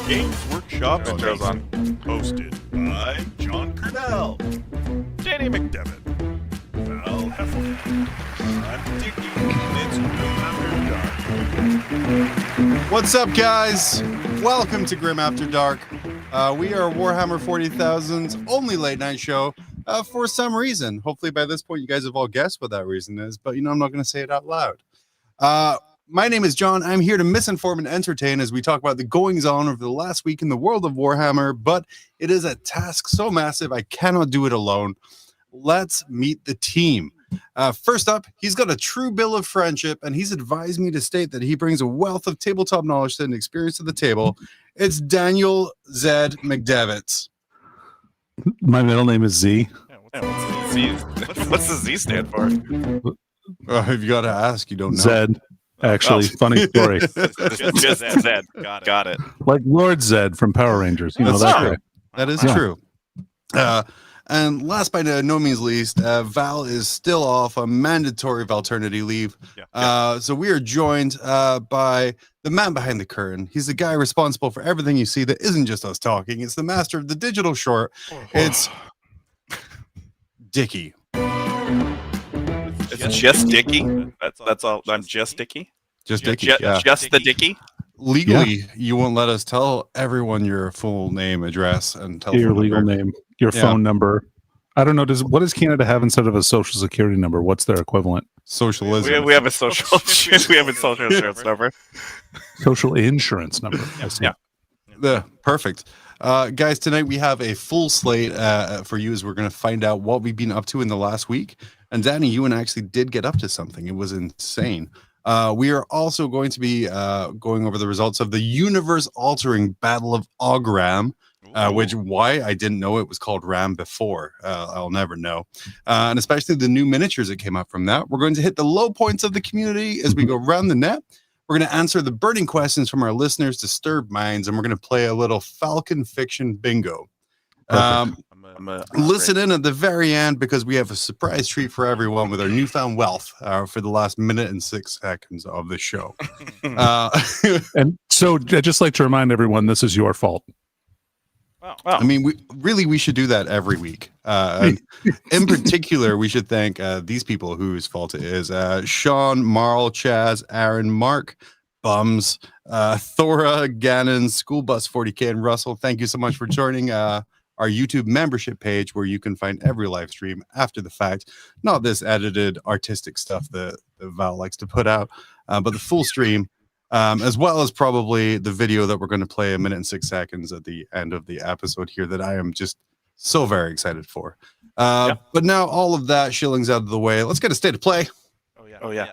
Games Workshop Intro's on. Hosted by John Quennell, Danny McDevitt, Val Heffelfinger, I'm Dickie, and it's Grim After Dark. What's up, guys? Welcome to Grim After Dark. We are Warhammer 40,000's only late night show for some reason. Hopefully by this point you guys have all guessed what that reason is, but I'm not going to say it out loud. My name is John. I'm here to misinform and entertain as we talk about the goings-on over the last week in the world of Warhammer, but it is a task so massive I cannot do it alone. Let's meet the team. First up, he's got a true bill of friendship, and he's advised me to state that he brings a wealth of tabletop knowledge and experience to the table. It's Daniel Zed McDevitt. My middle name is Z. What's the Z stand for? If you got to ask, you don't know. Zed. Actually, funny story. Just Zed. Got it. Like Lord Zed from Power Rangers. You know That's that true. guy. That is Yeah. true. And last but no means least, Val is still off on mandatory Valternity leave. So we are joined by the man behind the curtain. He's the guy responsible for everything you see that isn't just us talking. It's the master of the digital short. It's Dickie. It's just Dickie. That's all. I'm just Dickie. Just Dickie. Just the Dickie. Legally, you won't let us tell everyone your full name, address, and telephone Your legal number. name, your phone number. I don't know. What does Canada have instead of a social security number? What's their equivalent? Socialism. We have a social. We have a social insurance number. Social insurance number. Yeah. Perfect. Guys, tonight we have a full slate for you as we're going to find out what we've been up to in the last week. And Danny, you and I actually did get up to something. It was insane. We are also going to be going over the results of the universe-altering Battle of Oghram, why I didn't know it was called Ram before. I'll never know. And especially the new miniatures that came out from that. We're going to hit the low points of the community as we go around the net. We're going to answer the burning questions from our listeners, disturb minds, and we're going to play a little Falcon Fiction bingo. Listen in at the very end because we have a surprise treat for everyone with our newfound wealth for the last minute and 6 seconds of the show. And so I'd just like to remind everyone, this is your fault. I mean, we should do that every week. And in particular, we should thank these people whose fault it is. Sean, Marl, Chaz, Aaron, Mark, Bums, Thora, Gannon, School Bus 40K, and Russell. Thank you so much for joining our YouTube membership page where you can find every live stream after the fact. Not this edited artistic stuff that Val likes to put out, but the full stream. As well as probably the video that we're going to play 1 minute and 6 seconds at the end of the episode here that I am just so very excited for. But now all of that shillings out of the way, let's get a state of play. Oh yeah.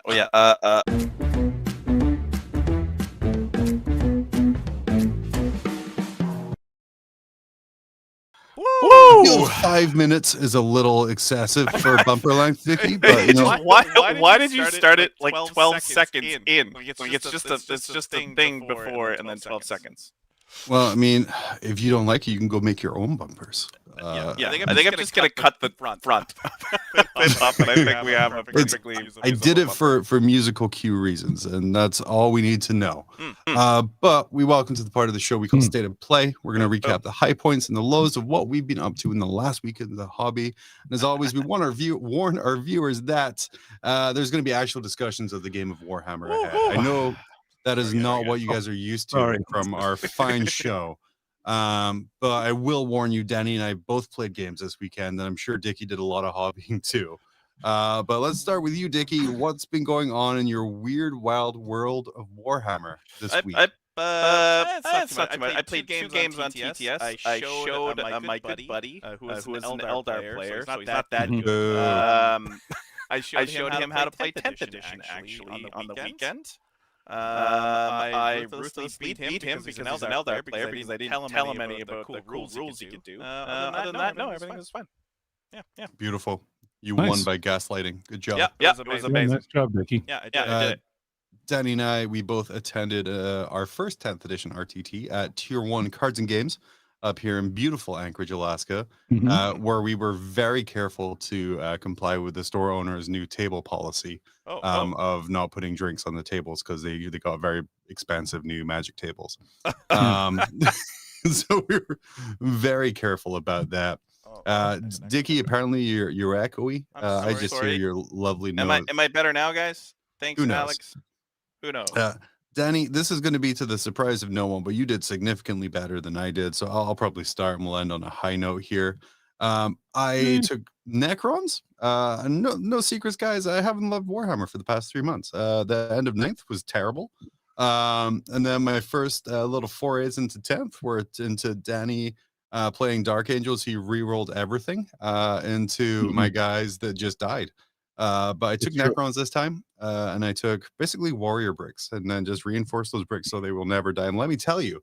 Woo! 5 minutes is a little excessive for bumper length, Dickie, but Why did you start it like 12 seconds in? It's just a thing before and then 12 seconds. Well, I mean, if you don't like it, you can go make your own bumpers. I think I'm just gonna cut the front up, and I think we have a perfectly. I did it for musical cue reasons, and that's all we need to know. But we welcome to the part of the show we call State of Play. We're going to recap the high points and the lows of what we've been up to in the last week of the hobby. And as always, we want warn our viewers that there's going to be actual discussions of the game of Warhammer ahead. I know that is not what you guys are used to from our fine show. But I will warn you, Danny and I both played games this weekend, and I'm sure Dickie did a lot of hobbying too. But let's start with you, Dickie. What's been going on in your weird, wild world of Warhammer this week? I played 2 games on TTS. I showed my good buddy, who was an Eldar player, so he's not that good. I showed him how to play 10th edition actually on the weekend. I ruthlessly beat him because he's an Eldar player because I didn't tell him any about the cool rules he could do. Other than that, no, everything was fun. Yeah. Beautiful. You won by gaslighting. Good job. Yeah, it was amazing. Nice job, Dickie. Yeah, I did it. Danny and I, we both attended our first 10th edition RTT at Tier 1 Cards and Games. up here in beautiful Anchorage, Alaska, Mhm. where we were very careful to comply with the store owner's new table policy of not putting drinks on the tables because they got very expensive new Magic tables. So we were very careful about that. Dickie, apparently you're echoey. I just hear your lovely note. Am I better now, guys? Thanks, Who knows? Alex. Who knows? Danny, this is going to be to the surprise of no one, but you did significantly better than I did. So I'll probably start and we'll end on a high note here. I took Necrons. No secrets, guys. I haven't loved Warhammer for the past 3 months. The end of 9th was terrible. And then my first little forays into 10th were into Danny playing Dark Angels. He re-rolled everything into my guys that just died. But I took Necrons this time, and I took basically warrior bricks and then just reinforced those bricks so they will never die. And let me tell you,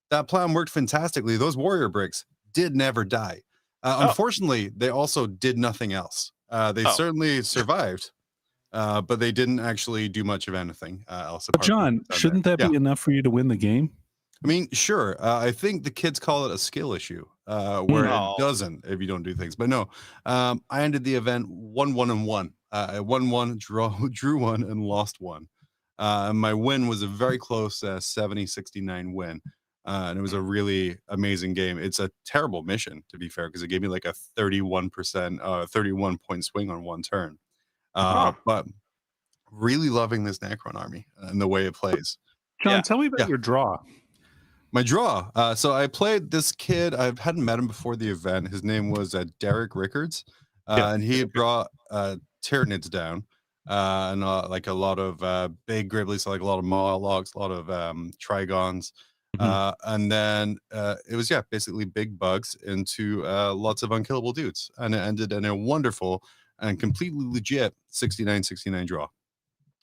that plan worked fantastically. Those warrior bricks did never die. Unfortunately, they also did nothing else. They certainly survived, but they didn't actually do much of anything else. But John, shouldn't that be enough for you to win the game? I mean, sure. I think the kids call it a skill issue, where it doesn't if you don't do things. But no, I ended the event 1-1-1. I won 1, drew 1, and lost 1. My win was a very close 70-69 win. And it was a really amazing game. It's a terrible mission, to be fair, because it gave me like a 31 point swing on one turn. But really loving this Necron army and the way it plays. John, tell me about your draw. My draw. So I played this kid. I hadn't met him before the event. His name was Derek Rickards, and he had brought Tyranids down, and like a lot of big Gribblies, so like a lot of Molochs, a lot of Trigons, and then it was basically big bugs into lots of unkillable dudes, and it ended in a wonderful and completely legit 69-69 draw.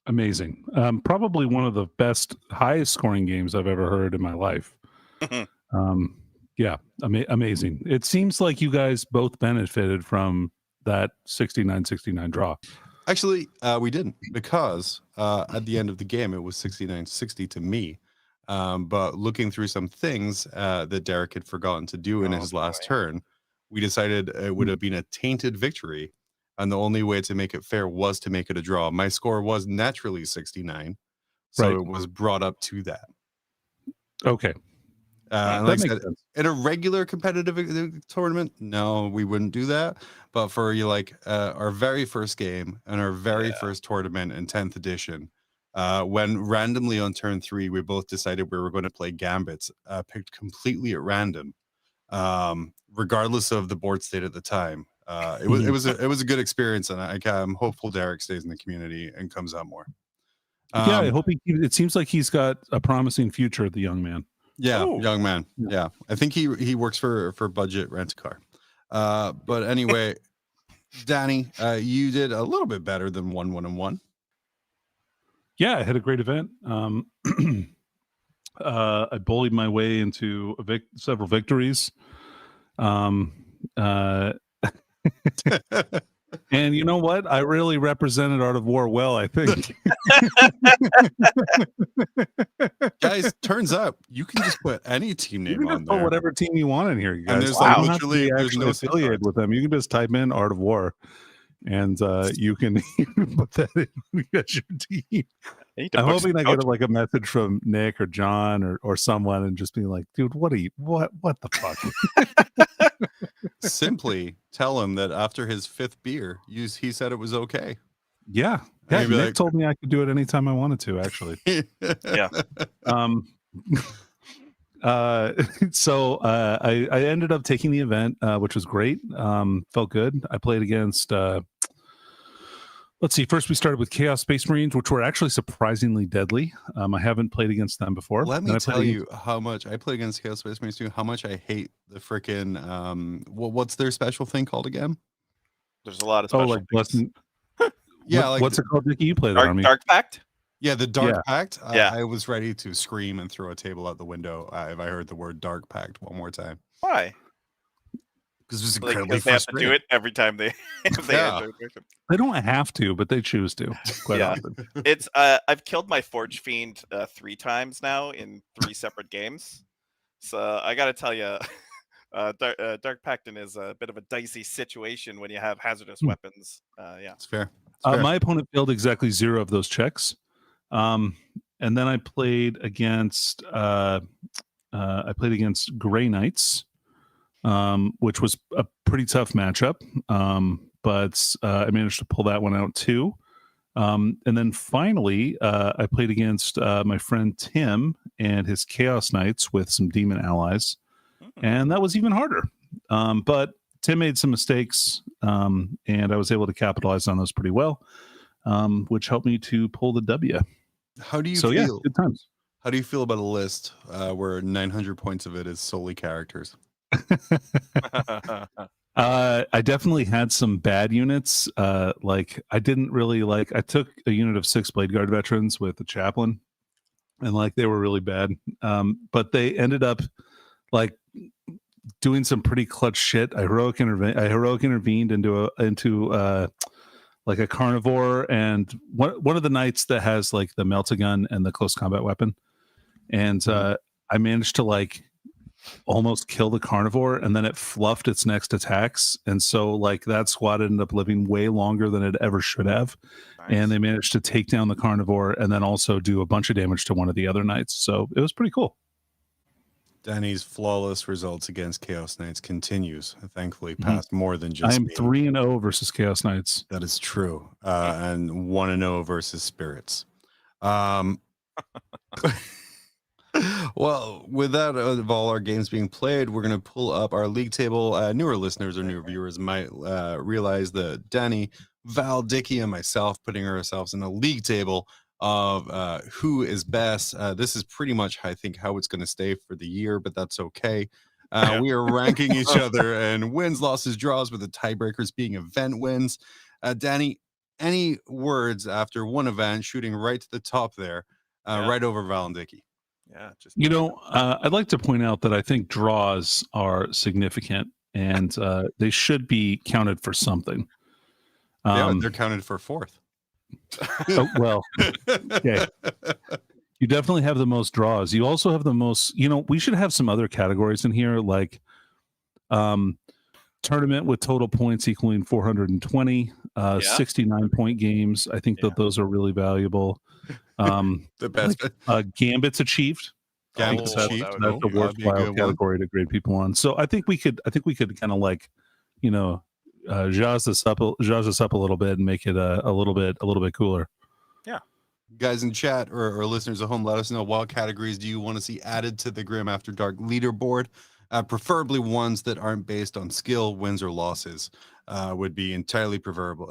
Amazing. Probably one of the best, highest scoring games I've ever heard in my life. Amazing. It seems like you guys both benefited from that 69-69 draw. Actually, we didn't, because at the end of the game, it was 69-60 to me. But looking through some things that Derek had forgotten to do in his last turn, we decided it would have been a tainted victory. And the only way to make it fair was to make it a draw. My score was naturally 69, so it was brought up to that. Okay. And like I said, in a regular competitive tournament, no, we wouldn't do that. But for our very first game and our very first tournament in 10th edition, when randomly on turn 3, we both decided we were going to play Gambits, picked completely at random, regardless of the board state at the time. It was a good experience, and I'm hopeful Derek stays in the community and comes out more. I hope it seems like he's got a promising future, the young man. Young man. Yeah, I think he works for Budget Rent-A-Car. But anyway, Danny, you did a little bit better than 1-1-1. Yeah, I had a great event. I bullied my way into several victories. And you know what? I really represented Art of War well, I think. Guys, turns out you can just put any team name on there. Put whatever team you want in here, you guys. And there's there's no affiliated with them. You can just type in Art of War, and you can put that in as your team. I'm hoping I get a message from Nick or John or someone and just being like, dude, what the fuck? Simply tell him that after his 5th beer, he said it was okay. Yeah. Nick told me I could do it anytime I wanted to, actually. So I ended up taking the event, which was great. Felt good. I played against let's see. First, we started with Chaos Space Marines, which were actually surprisingly deadly. I haven't played against them before. Let me tell you how much I played against Chaos Space Marines too. How much I hate the frickin' what's their special thing called again? There's a lot of special things. What's it called, Dickie? You play the army? Dark Pact. Yeah, the Dark Pact. I was ready to scream and throw a table out the window if I heard the word Dark Pact one more time. Why? Because it was incredibly they have to do it every time they They don't have to, but they choose to quite often. It's I've killed my Forge Fiend 3 times now in 3 separate games. So I got to tell you, Dark Pacton is a bit of a dicey situation when you have hazardous weapons. Yeah, it's fair. Fair. My opponent failed exactly 0 of those checks, and then I played against Grey Knights, which was a pretty tough matchup, but I managed to pull that one out too. And then finally, I played against my friend Tim and his Chaos Knights with some Demon allies, and that was even harder. But Tim made some mistakes, and I was able to capitalize on those pretty well, which helped me to pull the W. How do you feel? Yeah, good times. How do you feel about a list where 900 points of it is solely characters? I definitely had some bad units. Like I didn't really like. I took a unit of 6 Blade Guard veterans with the chaplain, and like they were really bad. But they ended up like doing some pretty clutch shit. I heroic intervened into like a carnivore and one of the knights that has like the melta-gun and the close combat weapon, and I managed to like almost kill the carnivore, and then it fluffed its next attacks, and so like that squad ended up living way longer than it ever should have. Nice. And they managed to take down the carnivore and then also do a bunch of damage to one of the other knights, so it was pretty cool. Danny's flawless results against Chaos Knights continues, thankfully, past more than just I'm 3-0 versus Chaos Knights. That is true. And 1-0 versus Spirits. Well, with that, of all our games being played, we're going to pull up our league table. Newer listeners or newer viewers might realize that Danny, Val, Dickie, and myself putting ourselves in a league table of who is best. This is pretty much, I think, how it's going to stay for the year, but that's okay. We are ranking each other and wins, losses, draws, with the tiebreakers being event wins. Danny, any words after one event, shooting right to the top there, right over Val and Dickie? Yeah, just I'd like to point out that I think draws are significant, and they should be counted for something. They're counted for 4th. Oh, well, okay. You definitely have the most draws. You also have the most, we should have some other categories in here, like tournament with total points equaling 420, 69 point games. I think that those are really valuable. The best Gambits achieved. Gambits achieved. That's a worthwhile category to grade people on. So I think we could kind of like, jazz this up a little bit and make it a little bit cooler. Yeah. Guys in chat or listeners at home, let us know what categories do you want to see added to the Grim After Dark leaderboard. Preferably ones that aren't based on skill, wins, or losses. Would be entirely preferable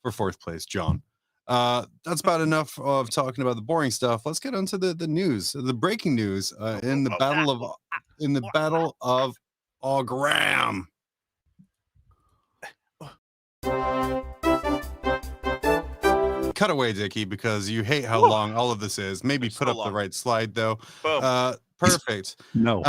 for 4th place, John. That's about enough of talking about the boring stuff. Let's get onto the news, the breaking news in the battle of Oghram. Cut away, Dickie, because you hate how long all of this is. Maybe put up the right slide, though. Perfect. No.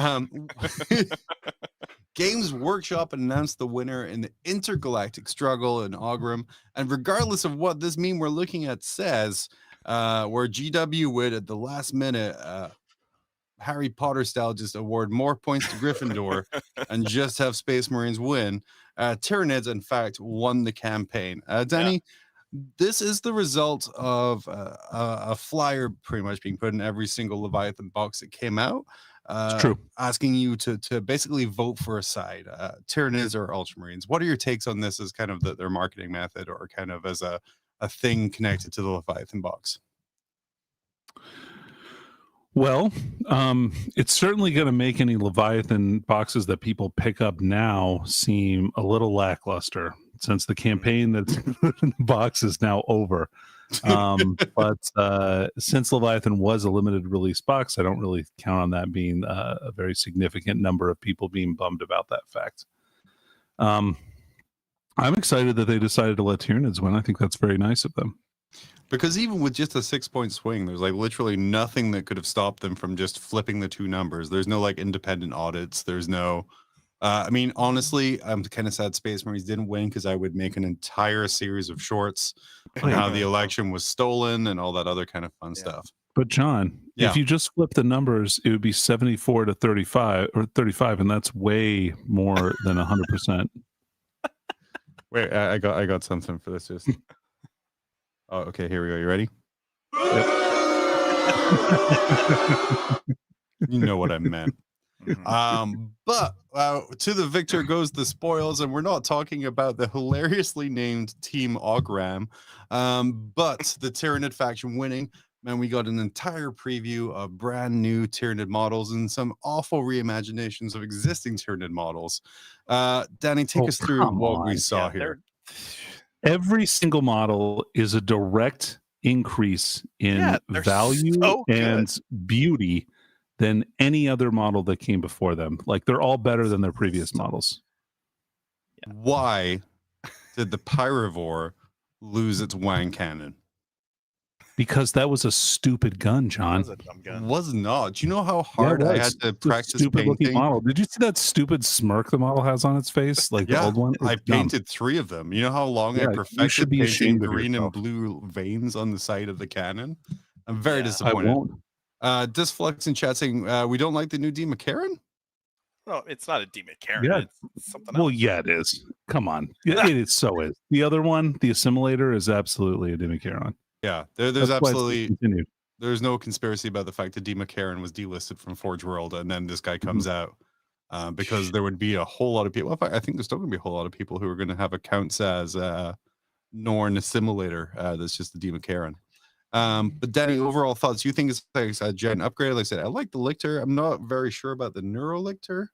Games Workshop announced the winner in the intergalactic struggle in Oghram, and regardless of what this meme we're looking at says, where GW would at the last minute, Harry Potter style, just award more points to Gryffindor and just have Space Marines win, Tyranids in fact won the campaign. Danny, this is the result of a flyer pretty much being put in every single Leviathan box that came out. It's true. Asking you to basically vote for a side, Tyranids or Ultramarines. What are your takes on this as kind of their marketing method, or kind of as a thing connected to the Leviathan box? Well, it's certainly going to make any Leviathan boxes that people pick up now seem a little lackluster, since the campaign that's in the box is now over. But since Leviathan was a limited release box, I don't really count on that being a very significant number of people being bummed about that fact. I'm excited that they decided to let Tyranids win. I think that's very nice of them. Because even with just a 6-point swing, there's like literally nothing that could have stopped them from just flipping the two numbers. There's no like independent audits. There's no, I mean, honestly, I'm kind of sad Space Marines didn't win, because I would make an entire series of shorts on how the election was stolen and all that other kind of fun stuff. But John, if you just flip the numbers, it would be 74 to 35 or 35, and that's way more than 100%. Wait, I got something for this. Just okay, here we go. You ready? Yep. You know what I meant. But to the victor goes the spoils, and we're not talking about the hilariously named Team Oghram, but the Tyranid faction winning. Man, we got an entire preview of brand new Tyranid models and some awful reimaginations of existing Tyranid models. Danny, take us through what we saw here. Every single model is a direct increase in value and beauty than any other model that came before them. Like, they're all better than their previous models. Why did the Pyrovore lose its wang cannon? Because that was a stupid gun, John. That was a dumb gun. Was not. Do you know how hard I had to practice stupid painting? Looking model. Did you see that stupid smirk the model has on its face? Like the old one? I painted 3 of them. You know how long I perfected painting green and blue veins on the side of the cannon? I'm very disappointed. I won't. Disflux in chat saying, we don't like the new D. McCarran? No, it's not a D. McCarran. Yeah. It's something else. Well, yeah, it is. Come on. It is The other one, the Assimilator, is absolutely a D. McCarran. Yeah, there's absolutely there's no conspiracy about the fact that D. McCarran was delisted from Forge World, and then this guy comes out because there would be a whole lot of people. In fact, I think there's still going to be a whole lot of people who are going to have accounts as Norn Assimilator. That's just the D. McCarran. But Danny, overall thoughts? You think it's a giant upgrade? Like I said, I like the Lictor. I'm not very sure about the Neurolictor.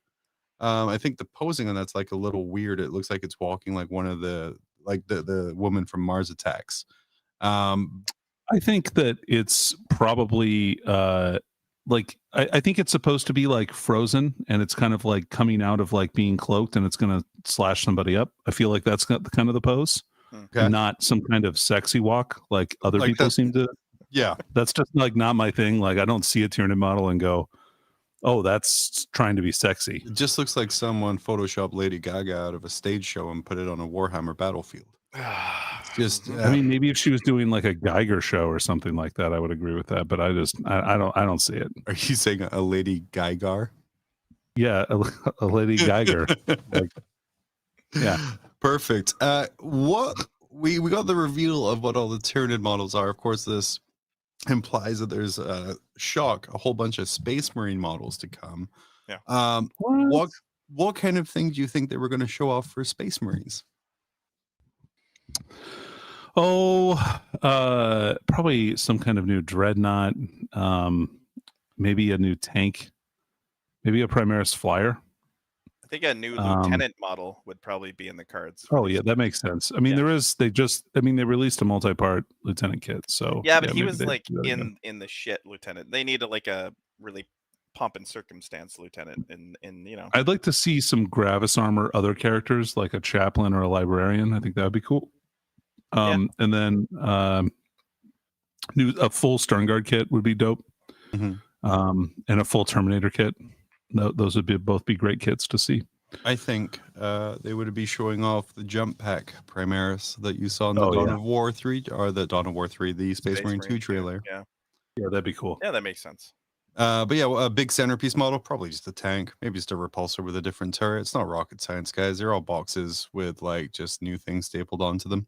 I think the posing on that's like a little weird. It looks like it's walking like one of the woman from Mars Attacks. I think that it's probably like I think it's supposed to be like Frozen, and it's kind of like coming out of like being cloaked, and it's gonna slash somebody up. I feel like that's kind of the pose, not some kind of sexy walk like other people seem to. Yeah, that's just like not my thing. Like, I don't see a Tyranid model and go, oh, that's trying to be sexy. It just looks like someone photoshopped Lady Gaga out of a stage show and put it on a Warhammer battlefield. Just I mean, maybe if she was doing like a Geiger show or something like that, I would agree with that, but I don't see it. Are you saying a Lady Geiger? Yeah, a Lady Geiger. Perfect. What we got the reveal of what all the Tyranid models are. Of course, this implies that there's a whole bunch of Space Marine models to come. What kind of thing do you think they were going to show off for Space Marines? Probably some kind of new dreadnought, maybe a new tank, maybe a Primaris flyer. I think a new lieutenant model would probably be in the cards. Oh yeah, that makes sense. I mean, they released a multi-part lieutenant kit. So but he was like in the shit lieutenant. They need like a really pomp and circumstance lieutenant in I'd like to see some Gravis armor, other characters like a chaplain or a librarian. I think that would be cool. And then a full Sternguard kit would be dope. And a full Terminator kit. Those would both be great kits to see. I think they would be showing off the jump pack Primaris that you saw in the Dawn of War 3 or the Dawn of War 3, the Space Marine 2 trailer. Yeah, that'd be cool. Yeah, that makes sense. But yeah, a big centerpiece model, probably just a tank, maybe just a repulsor with a different turret. It's not rocket science, guys. They're all boxes with like just new things stapled onto them.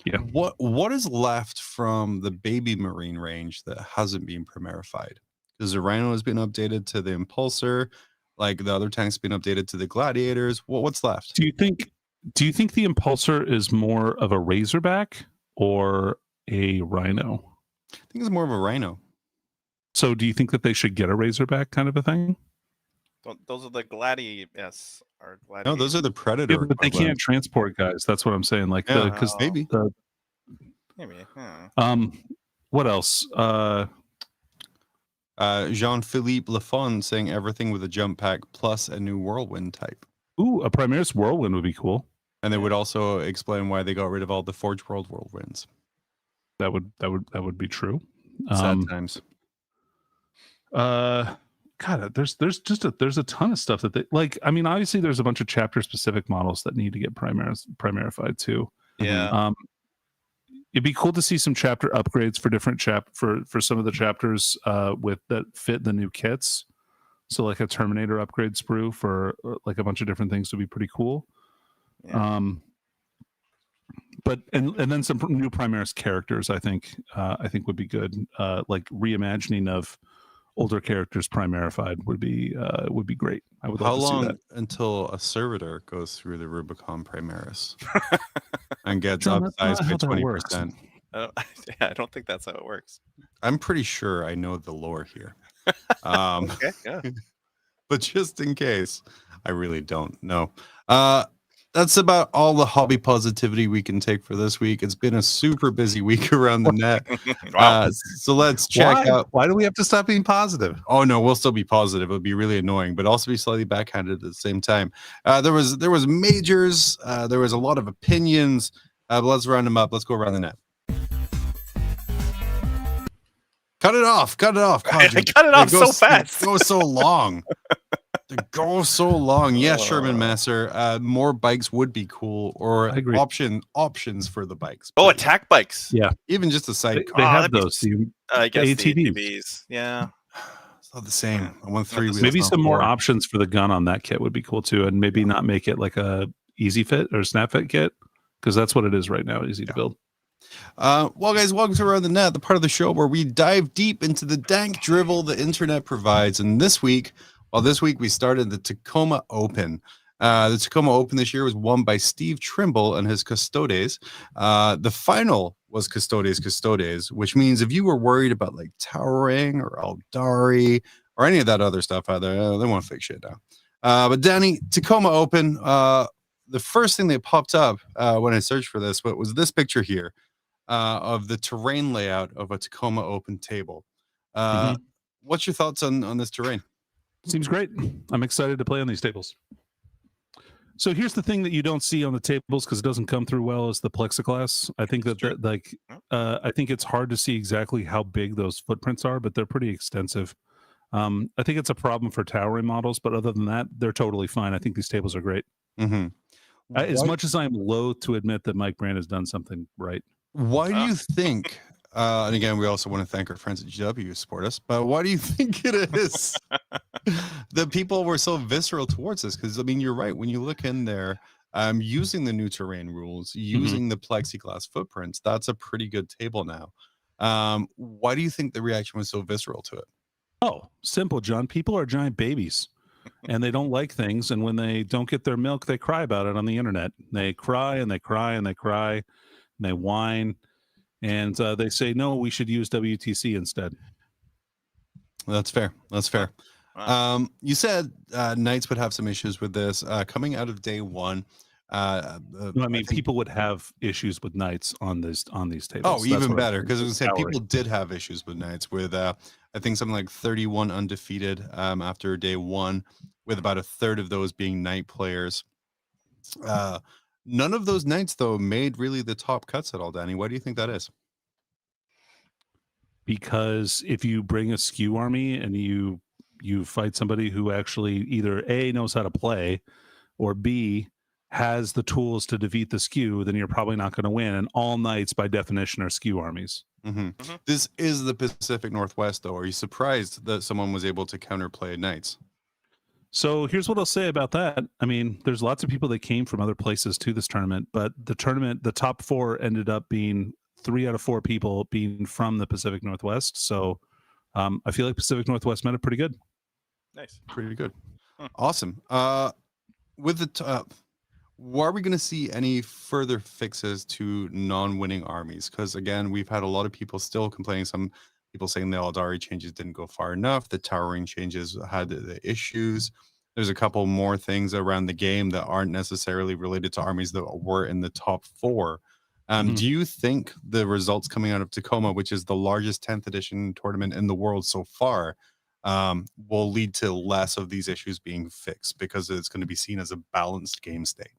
Yeah. What is left from the baby Marine range that hasn't been primarified? Because the Rhino has been updated to the Impulsor, like the other tanks been updated to the Gladiators. What's left? Do you think the Impulsor is more of a Razorback or a Rhino? I think it's more of a Rhino. So do you think that they should get a Razorback kind of a thing? Those are the Gladiators. No, those are the Predator. Yeah, but they can't transport guys. That's what I'm saying. Like, because maybe. What else? Jean-Philippe Lafon saying everything with a jump pack plus a new Whirlwind type. Ooh, a Primaris Whirlwind would be cool. And they would also explain why they got rid of all the Forge World Whirlwinds. That would be true. Sad times. God, there's a ton of stuff that they like. I mean, obviously, there's a bunch of chapter specific models that need to get primarified too. Yeah. It'd be cool to see some chapter upgrades for different for some of the chapters with that fit the new kits. So like a Terminator upgrade sprue for like a bunch of different things would be pretty cool. Yeah. But and then some new Primaris characters I think would be good. Like reimagining of older characters primarified would be great. I would love to see that. How long until a servitor goes through the Rubicon Primaris and gets upsized by 20%? I don't think that's how it works. I'm pretty sure I know the lore here. Okay, yeah. But just in case, I really don't know. That's about all the hobby positivity we can take for this week. It's been a super busy week around the net. Wow. So let's check out. Why do we have to stop being positive? Oh no, we'll still be positive. It would be really annoying, but also be slightly backhanded at the same time. There was majors. There was a lot of opinions. But let's round them up. Let's go around the net. Cut it off. God, I cut it off so fast. It goes so long. Yeah, Sherman Master. More bikes would be cool, or options for the bikes. Oh, attack bikes. Yeah, even just a side. They have those. I guess the ATVs. Yeah, it's not the same. I want 3 wheels. Maybe some more options for the gun on that kit would be cool too, and maybe not make it like a easy fit or snap fit kit, because that's what it is right now. Easy to build. Well, guys, welcome to Around the Net, the part of the show where we dive deep into the dank drivel the internet provides. And this week we started the Tacoma Open. The Tacoma Open this year was won by Steve Trimble and his Custodes. The final was Custodes, which means if you were worried about like Towering or Eldari or any of that other stuff out there, they want to fix shit now. But Danny, Tacoma Open, the first thing that popped up when I searched for this was this picture here of the terrain layout of a Tacoma Open table. What's your thoughts on this terrain? Seems great. I'm excited to play on these tables. So here's the thing that you don't see on the tables because it doesn't come through well is the plexiglass. I think I think it's hard to see exactly how big those footprints are, but they're pretty extensive. I think it's a problem for towering models, but other than that, they're totally fine. I think these tables are great. As much as I'm loath to admit that Mike Brand has done something right. Why do you think, and again, we also want to thank our friends at GW who support us, but why do you think it is that people were so visceral towards this? Because, I mean, you're right. When you look in there, using the new terrain rules, using the plexiglass footprints, that's a pretty good table now. Why do you think the reaction was so visceral to it? Oh, simple, John. People are giant babies. And they don't like things, and when they don't get their milk, they cry about it on the internet. They cry and they cry and they cry, and they whine, and they say, no, we should use WTC instead. That's fair. Wow. You said Knights would have some issues with this coming out of day one. I mean, people would have issues with Knights on these tables. Oh, even better, because I was saying people did have issues with Knights with I think something like 31 undefeated after day one, with about a third of those being Knight players. None of those Knights though made really the top cuts at all, Danny. Why do you think that is? Because if you bring a skew army and you fight somebody who actually either A, knows how to play, or B, has the tools to defeat the skew, then you're probably not going to win. And all Knights, by definition, are skew armies. This is the Pacific Northwest, though. Are you surprised that someone was able to counterplay Knights? So here's what I'll say about that. I mean, there's lots of people that came from other places to this tournament, but the top 4 ended up being 3 out of 4 people being from the Pacific Northwest. So I feel like Pacific Northwest met it pretty good. Nice. Pretty good. Awesome. With the are we going to see any further fixes to non-winning armies? Because again, we've had a lot of people still complaining. Some people saying the Eldari changes didn't go far enough. The towering changes had the issues. There's a couple more things around the game that aren't necessarily related to armies that were in the top 4. Do you think the results coming out of Tacoma, which is the largest 10th edition tournament in the world so far, will lead to less of these issues being fixed because it's going to be seen as a balanced game state?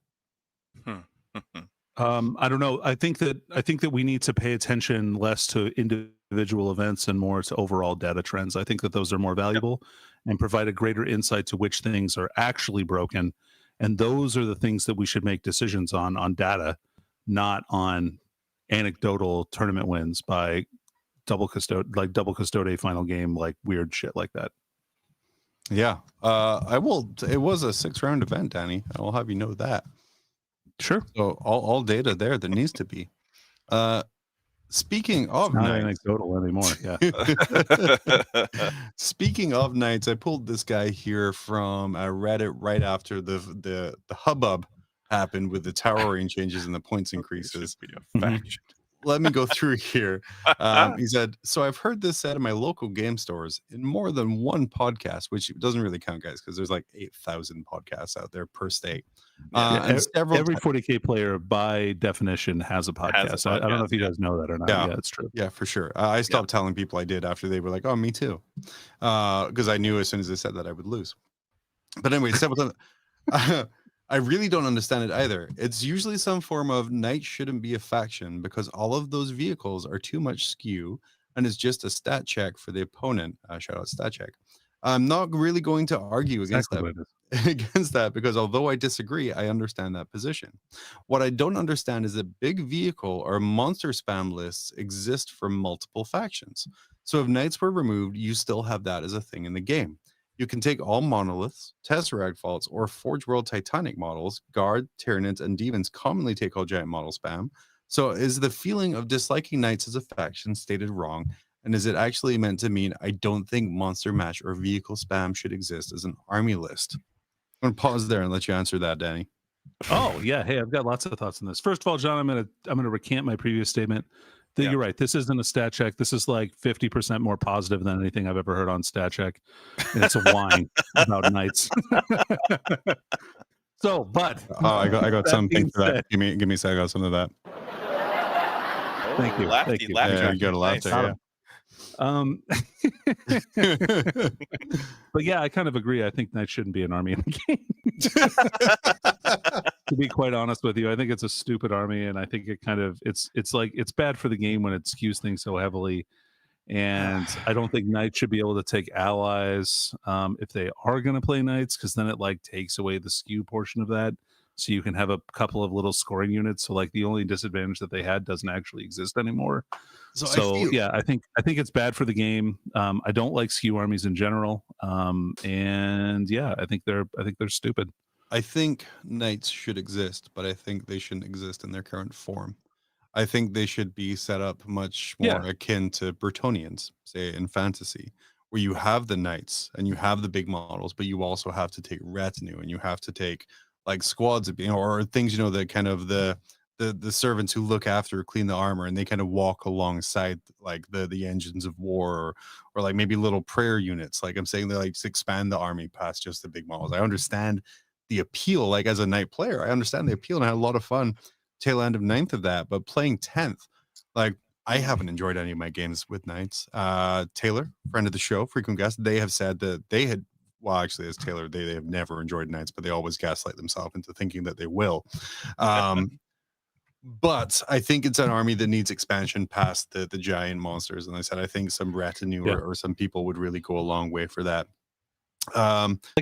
I don't know. I think that we need to pay attention less to individual events and more to overall data trends. I think that those are more valuable and provide a greater insight to which things are actually broken. And those are the things that we should make decisions on data, not on anecdotal tournament wins by double custode final game, like weird shit like that. Yeah. I will. It was a 6-round event, Danny. I will have you know that. Sure. So all data there that needs to be. Speaking of not nights, anecdotal anymore. Yeah. Speaking of nights, I pulled this guy here from Reddit right after the hubbub happened with the tower range changes and the points increases. Let me go through here. He said, so I've heard this said in my local game stores in more than one podcast, which doesn't really count, guys, because there's like 8,000 podcasts out there per state. And every 40K player by definition has a podcast. I don't know if you guys know that or not. Yeah, it's true. Yeah, for sure. I stopped telling people I did after they were like, oh, me too. Because I knew as soon as I said that I would lose. But anyway, I really don't understand it either. It's usually some form of knight shouldn't be a faction because all of those vehicles are too much skew and it's just a stat check for the opponent. Shout out stat check. I'm not really going to argue against that because although I disagree, I understand that position. What I don't understand is that big vehicle or monster spam lists exist for multiple factions. So if knights were removed, you still have that as a thing in the game. You can take all monoliths, Tesseract faults, or Forge World Titanic models. Guard, Tyranids, and Demons commonly take all giant model spam. So is the feeling of disliking knights as a faction stated wrong? And is it actually meant to mean I don't think monster match or vehicle spam should exist as an army list? I'm going to pause there and let you answer that, Danny. Oh, yeah. Hey, I've got lots of thoughts on this. First of all, John, I'm gonna recant my previous statement. You're right. This isn't a stat check. This is like 50% more positive than anything I've ever heard on stat check. And it's a whine about knights. So, but I got something for that. Give me a second. I got some of that. Thank you. Thank you. Yeah, you got a laugh there. But yeah, I kind of agree. I think knights shouldn't be an army in the game. To be quite honest with you, I think it's a stupid army, and I think it kind of it's bad for the game when it skews things so heavily. And I don't think knights should be able to take allies if they are going to play knights, because then it like takes away the skew portion of that. So you can have a couple of little scoring units. So like the only disadvantage that they had doesn't actually exist anymore. So yeah, I think it's bad for the game. I don't like skew armies in general. And yeah, I think they're stupid. I think knights should exist, but I think they shouldn't exist in their current form. I think they should be set up much more akin to Bretonnians, say in fantasy, where you have the knights and you have the big models, but you also have to take retinue and you have to take like squads of, or things, that kind of the servants who look after, clean the armor, and they kind of walk alongside like the engines of war, or like maybe little prayer units. Like I'm saying, they like to expand the army past just the big models. I understand the appeal, like as a knight player, I understand the appeal and I had a lot of fun tail end of 9th of that, but playing 10th, like I haven't enjoyed any of my games with knights. Taylor, friend of the show, frequent guest, they have said that they had, well, actually as Taylor, they have never enjoyed knights, but they always gaslight themselves into thinking that they will. But I think it's an army that needs expansion past the giant monsters, and I said I think some retinue or some people would really go a long way for that.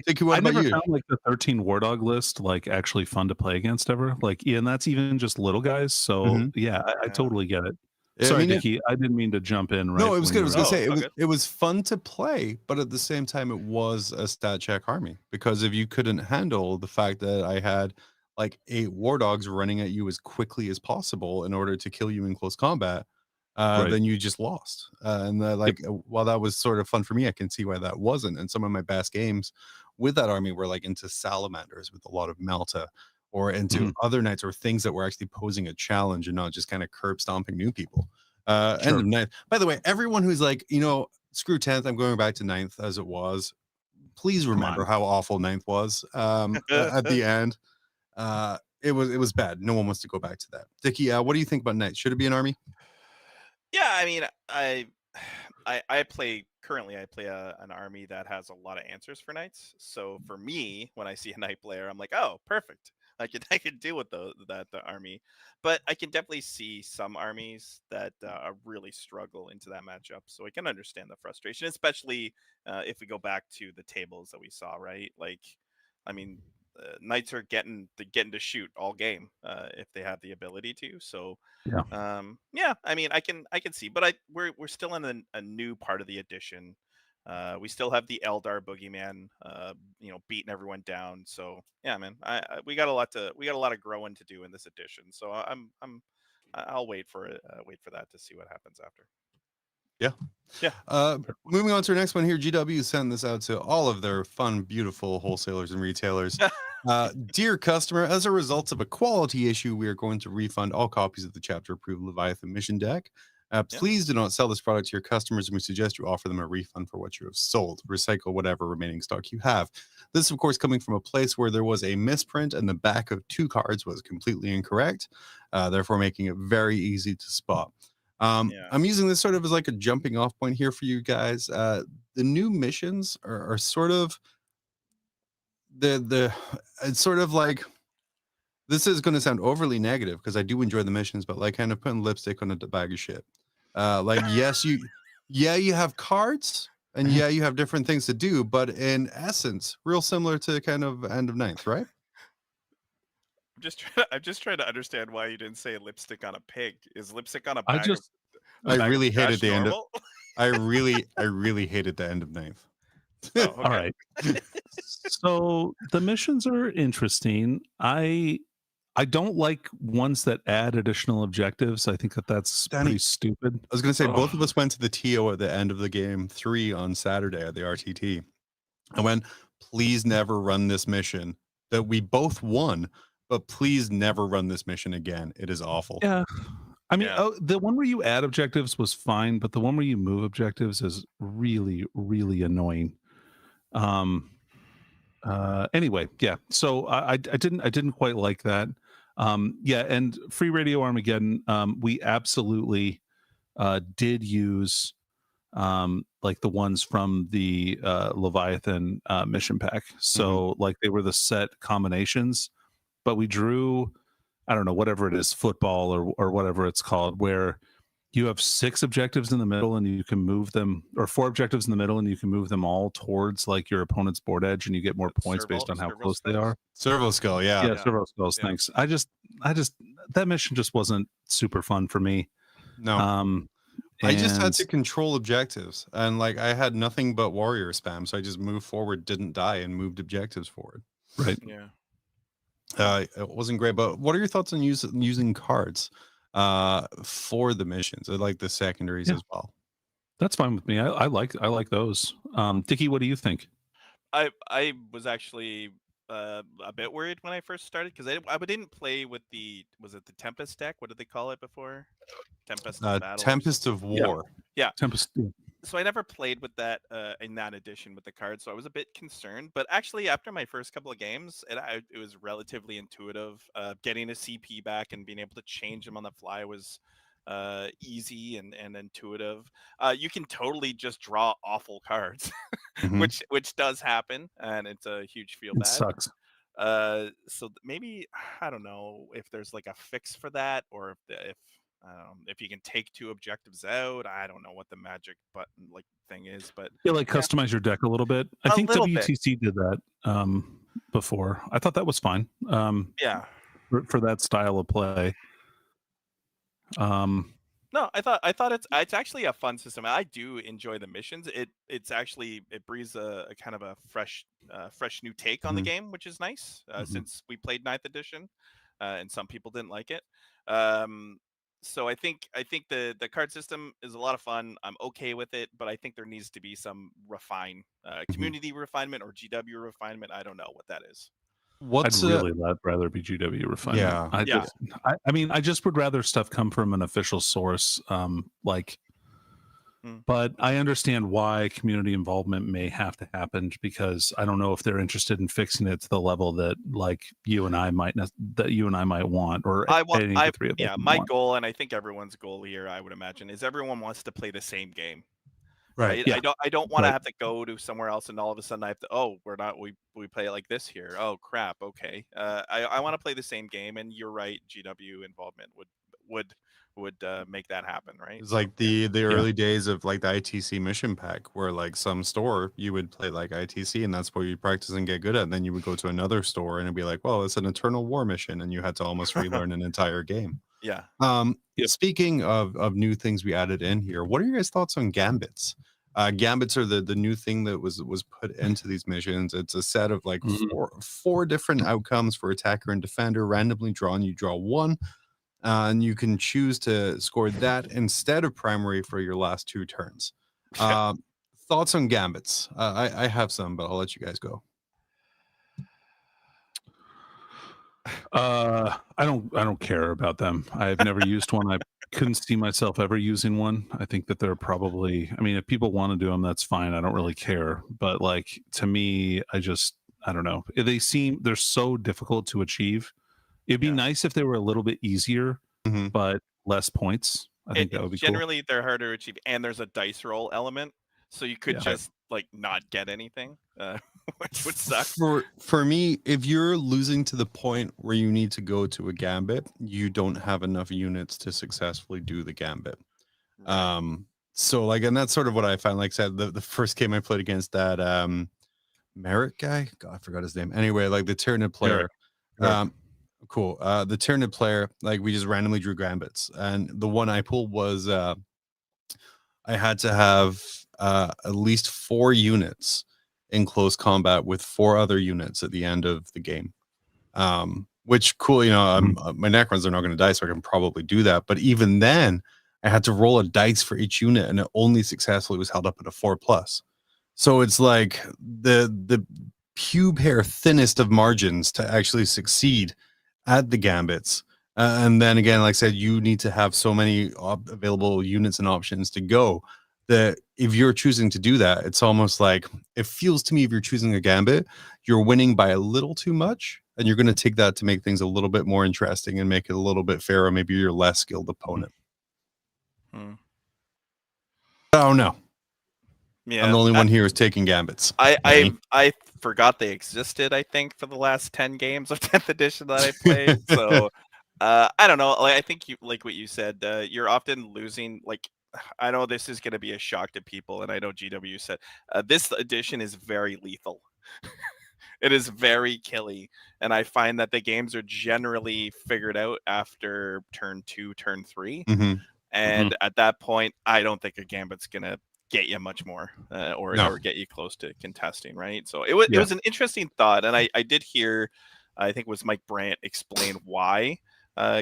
Dickie, what about you? Found like the 13 War Dog list like actually fun to play against ever. Like, and that's even just little guys. So yeah, I totally get it. Sorry, Dickie, I didn't mean to jump in. Right? No, it was good. I was gonna say it was fun to play, but at the same time, it was a stat check army, because if you couldn't handle the fact that I had like 8 War Dogs running at you as quickly as possible in order to kill you in close combat, then you just lost. While that was sort of fun for me, I can see why that wasn't. And some of my best games with that army were like into salamanders with a lot of Malta, or into other knights, or things that were actually posing a challenge and not just kind of curb stomping new people. End of 9th. By the way, everyone who's like, screw 10th, I'm going back to 9th as it was. Please remember how awful 9th was at the end. It was bad. No one wants to go back to that. Dickie, what do you think about knights? Should it be an army? Yeah, I mean, I play an army that has a lot of answers for knights. So for me, when I see a knight player, I'm like, oh, perfect. I can deal with the army. But I can definitely see some armies that really struggle into that matchup. So I can understand the frustration, especially if we go back to the tables that we saw, right? Like, I mean, knights are getting to shoot all game if they have the ability to. So yeah, I mean, I can see, but we're still in a new part of the edition. We still have the Eldar boogeyman, beating everyone down. So yeah, man, we got a lot of growing to do in this edition. So I'll wait for that to see what happens after. Yeah. Moving on to our next one here. GW sent this out to all of their fun, beautiful wholesalers and retailers. Dear customer, as a result of a quality issue, we are going to refund all copies of the chapter approved Leviathan mission deck. Please do not sell this product to your customers, and we suggest you offer them a refund for what you have sold. Recycle whatever remaining stock you have. This, of course, coming from a place where there was a misprint and the back of 2 cards was completely incorrect, therefore making it very easy to spot. I'm using this sort of as like a jumping off point here for you guys. The new missions are sort of it's sort of like, this is going to sound overly negative because I do enjoy the missions, but like kind of putting lipstick on a bag of shit. Like, yes, you have cards and you have different things to do, but in essence, real similar to kind of End of Ninth, right? I'm just trying to understand why you didn't say lipstick on a pig. Is lipstick on a I bag? I really hated the end of. normal? I really hated the End of Ninth. Oh, okay. All right. So the missions are interesting. I don't like ones that add additional objectives. I think that's pretty stupid. I was going to say, both of us went to the TO at the end of the game 3 on Saturday at the RTT. I went, please never run this mission that we both won, but please never run this mission again. It is awful. Yeah. I mean, the one where you add objectives was fine, but the one where you move objectives is really, really annoying. Anyway, yeah. So I didn't quite like that. And Free Radio Armageddon, we absolutely did use like the ones from the Leviathan mission pack. So like they were the set combinations, but we drew, I don't know, whatever it is, football or whatever it's called, where you have 6 objectives in the middle and you can move them, or 4 objectives in the middle and you can move them all towards like your opponent's board edge, and you get more points based on how close they are. Servo skill, yeah, servo skills. Yeah. Thanks. I just that mission just wasn't super fun for me. No. I just had to control objectives, and like I had nothing but warrior spam, so I just moved forward, didn't die, and moved objectives forward. Right. Yeah. It wasn't great, but what are your thoughts on using cards for the missions, or like the secondaries as well? That's fine with me. I like those. Dickie, what do you think? I was actually a bit worried when I first started because I didn't play with the Tempest deck. What did they call it before? Tempest of Battle. Tempest of War. Yeah. Tempest. So I never played with that in that edition with the cards, so I was a bit concerned. But actually, after my first couple of games, it was relatively intuitive. Getting a CP back and being able to change them on the fly was easy and intuitive. You can totally just draw awful cards, which does happen, and it's a huge feel bad. It sucks. So maybe, I don't know if there's like a fix for that, or if you can take 2 objectives out. I don't know what the magic button like thing is, but customize your deck a little bit. I think WTC did that before. I thought that was fine. For that style of play. No, I thought it's actually a fun system. I do enjoy the missions. It breathes a kind of a fresh new take on the game, which is nice. Since we played 9th edition, and some people didn't like it. So I think the card system is a lot of fun. I'm okay with it, but I think there needs to be some community refinement or GW refinement. I don't know what that is. I'd really rather be GW refinement. I mean, I just would rather stuff come from an official source. But I understand why community involvement may have to happen, because I don't know if they're interested in fixing it to the level that like you and I might want, or any of the three of us. My goal, and I think everyone's goal here, I would imagine, is everyone wants to play the same game. Right. Yeah. I don't want to have to go to somewhere else and all of a sudden I have to, we play it like this here. Oh crap. Okay. I want to play the same game, and you're right. GW involvement make that happen, right? It's like the early days of like the ITC mission pack, where like some store you would play like ITC, and that's where you practice and get good at. And then you would go to another store and it'd be like, well, it's an Eternal War mission, and you had to almost relearn an entire game. Yeah. Speaking of new things we added in here, what are your guys' thoughts on Gambits? Gambits are the new thing that was put into these missions. It's a set of like four different outcomes for attacker and defender, randomly drawn. You draw one, and you can choose to score that instead of primary for your last 2 turns. Thoughts on Gambits? I have some, but I'll let you guys go. I don't care about them. I've never used one. I couldn't see myself ever using one. I think that they're probably, I mean, if people want to do them, that's fine. I don't really care. But like, to me, I don't know. They're so difficult to achieve. It'd be nice if they were a little bit easier, but less points. I think that would be generally, they're harder to achieve, and there's a dice roll element. So you could just like not get anything, which would suck. For me, if you're losing to the point where you need to go to a gambit, you don't have enough units to successfully do the gambit. Right. So like, and that's sort of what I found. Like I said, the first game I played against that Merritt guy, God, I forgot his name. Anyway, like the Tyranid player. Cool. The Tyranid player, like we just randomly drew gambits, and the one I pulled was I had to have at least 4 units in close combat with 4 other units at the end of the game. Which cool, my Necrons are not going to die, so I can probably do that. But even then, I had to roll a dice for each unit, and it only successfully was held up at a 4+. So it's like the pube hair thinnest of margins to actually succeed at the gambits. And then again, like I said, you need to have so many available units and options to go that if you're choosing to do that, it's almost like, it feels to me, if you're choosing a gambit, you're winning by a little too much, and you're going to take that to make things a little bit more interesting and make it a little bit fairer. Maybe your less skilled opponent. I don't know. Yeah, I'm the only one here who's taking gambits. I forgot they existed, I think, for the last 10 games of 10th edition that I played. So I don't know. Like, I think you, like what you said, you're often losing. Like, I know this is going to be a shock to people, and I know GW said this edition is very lethal. It is very killy, and I find that the games are generally figured out after turn 2, turn 3, and at that point, I don't think a gambit's going to get you much more or get you close to contesting, right? So it was an interesting thought, and I did hear, I think it was Mike Brandt, explain why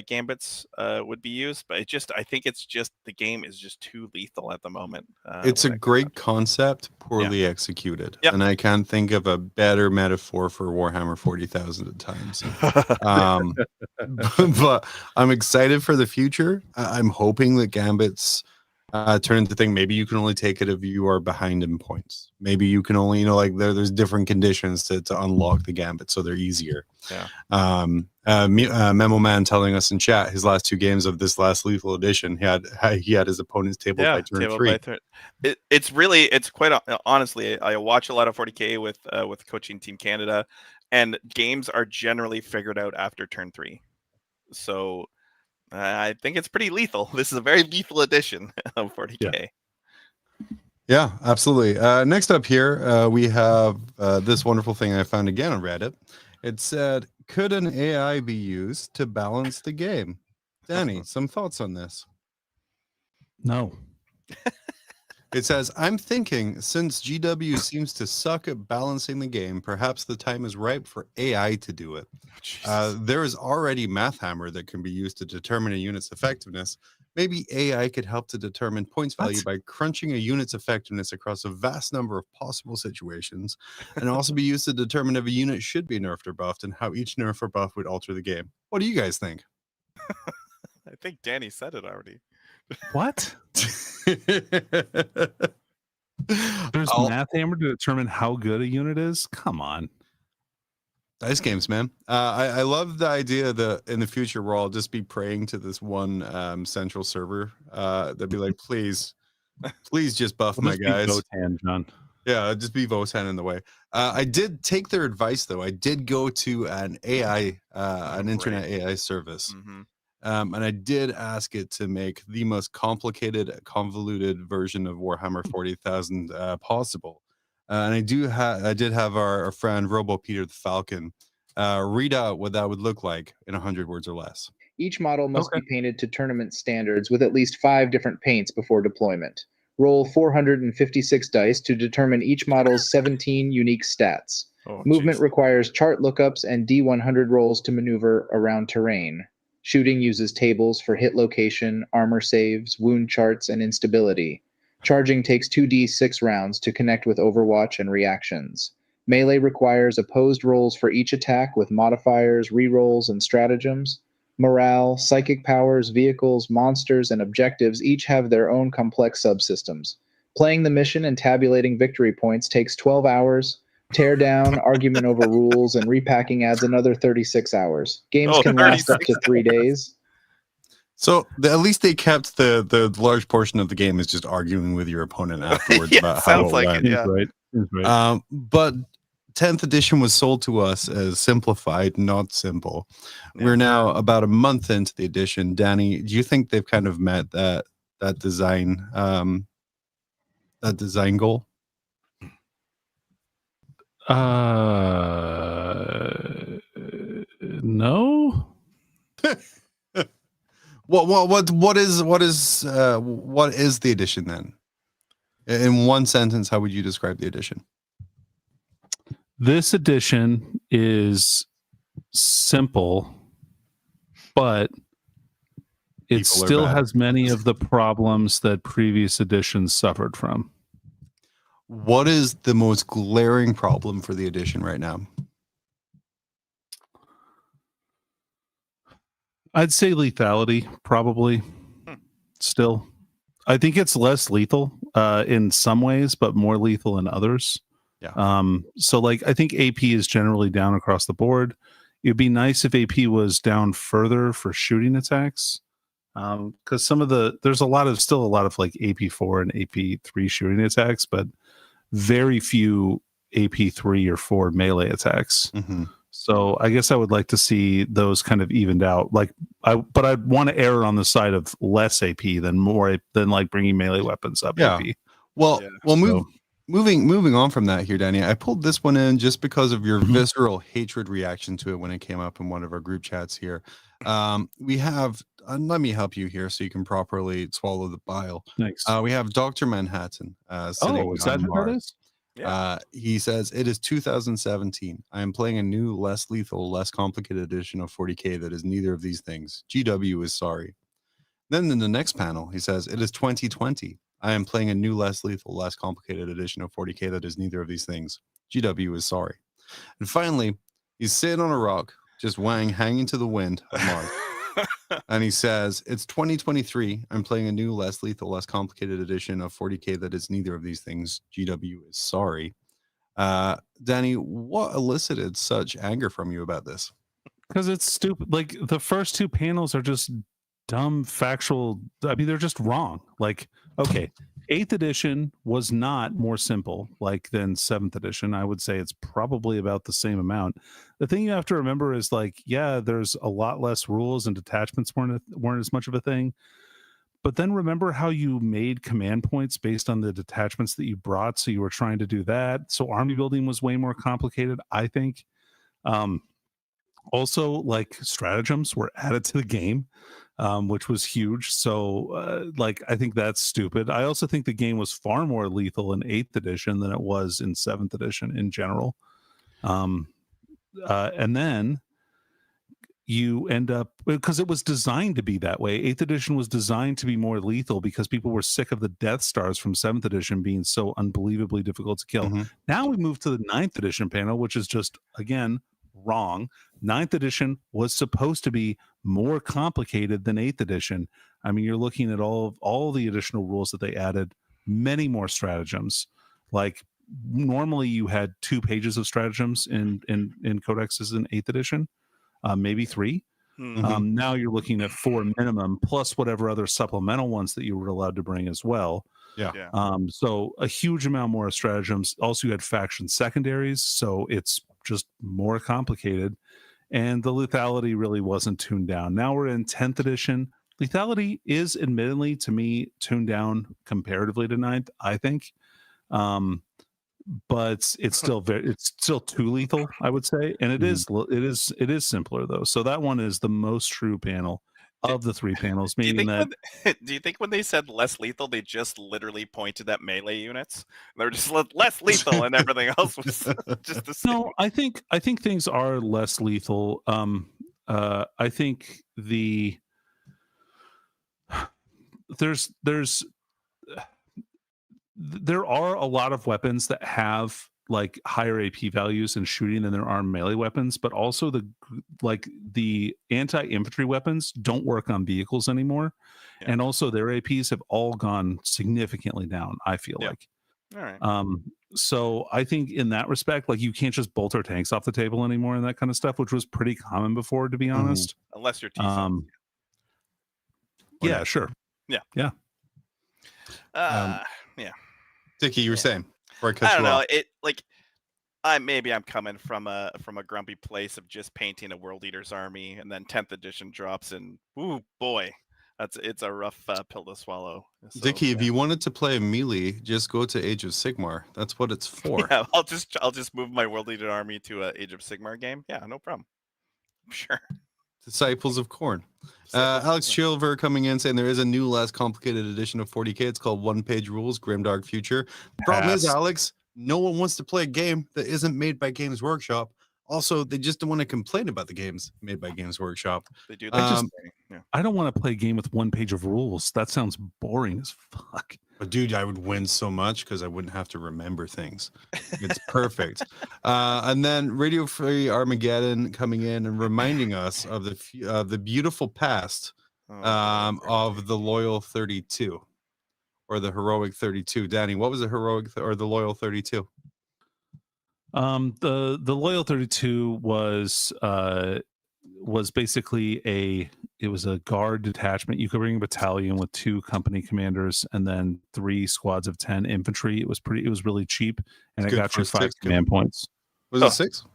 gambits would be used, but I think it's just the game is just too lethal at the moment. It's a great concept, poorly executed, and I can't think of a better metaphor for Warhammer 40,000 at times. But I'm excited for the future. I'm hoping that gambits turn into thing. Maybe you can only take it if you are behind in points. Maybe you can only, there's different conditions to unlock the gambit, so they're easier. Memo Man telling us in chat his last 2 games of this last lethal edition, he had his opponent's table by turn 3. It's quite honestly, I watch a lot of 40K with Coaching Team Canada, and games are generally figured out after turn 3. So I think it's pretty lethal. This is a very lethal edition of 40K. Yeah, absolutely. Next up here, we have this wonderful thing I found again on Reddit. It said, could an AI be used to balance the game? Danny, some thoughts on this? No. It says, I'm thinking since GW seems to suck at balancing the game, perhaps the time is ripe for AI to do it. There is already MathHammer that can be used to determine a unit's effectiveness. Maybe AI could help to determine points value by crunching a unit's effectiveness across a vast number of possible situations, and also be used to determine if a unit should be nerfed or buffed and how each nerf or buff would alter the game. What do you guys think? I think Danny said it already. What? There's MathHammer to determine how good a unit is? Come on. Dice games, man. I love the idea that in the future we'll all just be praying to this one central server that'd be like, please just buff my guys. Votan, John. Yeah, just be Votan in the way. I did take their advice though. I did go to an AI, an internet AI service, And I did ask it to make the most complicated, convoluted version of Warhammer 40,000 possible. And I did have our friend Robo Peter the Falcon read out what that would look like in 100 words or less. Each model must be painted to tournament standards with at least 5 different paints before deployment. Roll 456 dice to determine each model's 17 unique stats. Movement requires chart lookups and D100 rolls to maneuver around terrain. Shooting uses tables for hit location, armor saves, wound charts, and instability. Charging takes 2d6 rounds to connect with Overwatch and reactions. Melee requires opposed rolls for each attack with modifiers, rerolls, and stratagems. Morale, psychic powers, vehicles, monsters, and objectives each have their own complex subsystems. Playing the mission and tabulating victory points takes 12 hours. Tear down, argument over rules, and repacking adds another 36 hours. Games can last up to 3 days. So at least they kept the large portion of the game is just arguing with your opponent afterwards about how it went. Right. But 10th edition was sold to us as simplified, not simple. Yeah. We're now about a month into the edition. Danny, do you think they've kind of met that design goal? No. What is the edition then? In one sentence, how would you describe the edition? This edition is simple, but it still has many of the problems that previous editions suffered from. What is the most glaring problem for the edition right now? I'd say lethality, probably. Still, I think it's less lethal in some ways, but more lethal in others. Yeah. So like I think AP is generally down across the board. It'd be nice if AP was down further for shooting attacks. Because there's still a lot of like AP4 and AP3 shooting attacks, but very few AP3 or 4 melee attacks. Mm-hmm. So I guess I would like to see those kind of evened out. But I'd want to err on the side of less AP than like bringing melee weapons up. Yeah. AP. Moving on from that here, Danny, I pulled this one in just because of your visceral hatred reaction to it when it came up in one of our group chats here. We have, let me help you here so you can properly swallow the bile. Thanks. We have Dr. Manhattan. Is that who that is? Yeah. He says, it is 2017. I am playing a new, less lethal, less complicated edition of 40K that is neither of these things. GW is sorry. Then in the next panel, he says, it is 2020. I am playing a new, less lethal, less complicated edition of 40K that is neither of these things. GW is sorry. And finally, he's sitting on a rock, just hanging to the wind of Mars. And he says, it's 2023. I'm playing a new, less lethal, less complicated edition of 40K that is neither of these things. GW is sorry. Danny, what elicited such anger from you about this? Because it's stupid. Like the first 2 panels are just dumb factual. I mean, they're just wrong. Like, okay, 8th edition was not more simple than 7th edition. I would say it's probably about the same amount. The thing you have to remember is there's a lot less rules and detachments weren't as much of a thing. But then remember how you made command points based on the detachments that you brought. So you were trying to do that. So army building was way more complicated, I think. Also, stratagems were added to the game, which was huge. So, I think that's stupid. I also think the game was far more lethal in 8th edition than it was in 7th edition in general. And then you end up, because it was designed to be that way. 8th edition was designed to be more lethal because people were sick of the Death Stars from 7th edition being so unbelievably difficult to kill. Mm-hmm. Now we move to the 9th edition panel, which is just, again, wrong. 9th edition was supposed to be more complicated than 8th edition. I mean, you're looking at all the additional rules that they added, many more stratagems. Normally you had 2 pages of stratagems in codexes in 8th edition, maybe 3. Mm-hmm. Now you're looking at 4 minimum, plus whatever other supplemental ones that you were allowed to bring as well. Yeah. So a huge amount more stratagems. Also, you had faction secondaries, so it's just more complicated. and the lethality really wasn't tuned down. Now we're in 10th edition. Lethality is admittedly, to me, tuned down comparatively to 9th, I think. But it's still too lethal, I would say, and it is simpler though. So that one is the most true panel of the 3 panels. Meaning do you think when they said less lethal, they just literally pointed at melee units? They're just less lethal, and everything else was just the same. No, I think things are less lethal. I think there are a lot of weapons that have like higher AP values in shooting than there are melee weapons, but also the anti-infantry weapons don't work on vehicles anymore. Yeah. And also their APs have all gone significantly down, I feel like. All right. So I think in that respect, like you can't just bolt our tanks off the table anymore and that kind of stuff, which was pretty common before, to be honest. Unless you're T-cells. Yeah, sure. Yeah. Yeah. Yeah. Dickie, you were saying. I don't know. Maybe I'm coming from a grumpy place of just painting a World Eater's army, and then 10th edition drops, and ooh boy, it's a rough pill to swallow. So, Dickie, if you wanted to play melee, just go to Age of Sigmar. That's what it's for. Yeah, I'll just move my World Eater army to a Age of Sigmar game. Yeah, no problem. Sure. Disciples of Khorne. Alex Chilver coming in saying there is a new, less complicated edition of 40k. It's called One Page Rules, Grimdark Future. The problem is, Alex, no one wants to play a game that isn't made by Games Workshop. Also, they just don't want to complain about the games made by Games Workshop. They do that. I don't want to play a game with 1 page of rules. That sounds boring as fuck. But dude, I would win so much because I wouldn't have to remember things. It's perfect. And then Radio Free Armageddon coming in and reminding us of the beautiful past of the Loyal 32 or the Heroic 32. Danny, what was the Heroic or the Loyal 32? The Loyal 32 was basically a guard detachment. You could bring a battalion with 2 company commanders and then 3 squads of 10 infantry. It was really cheap, and it got you 5 command points. Was it 6?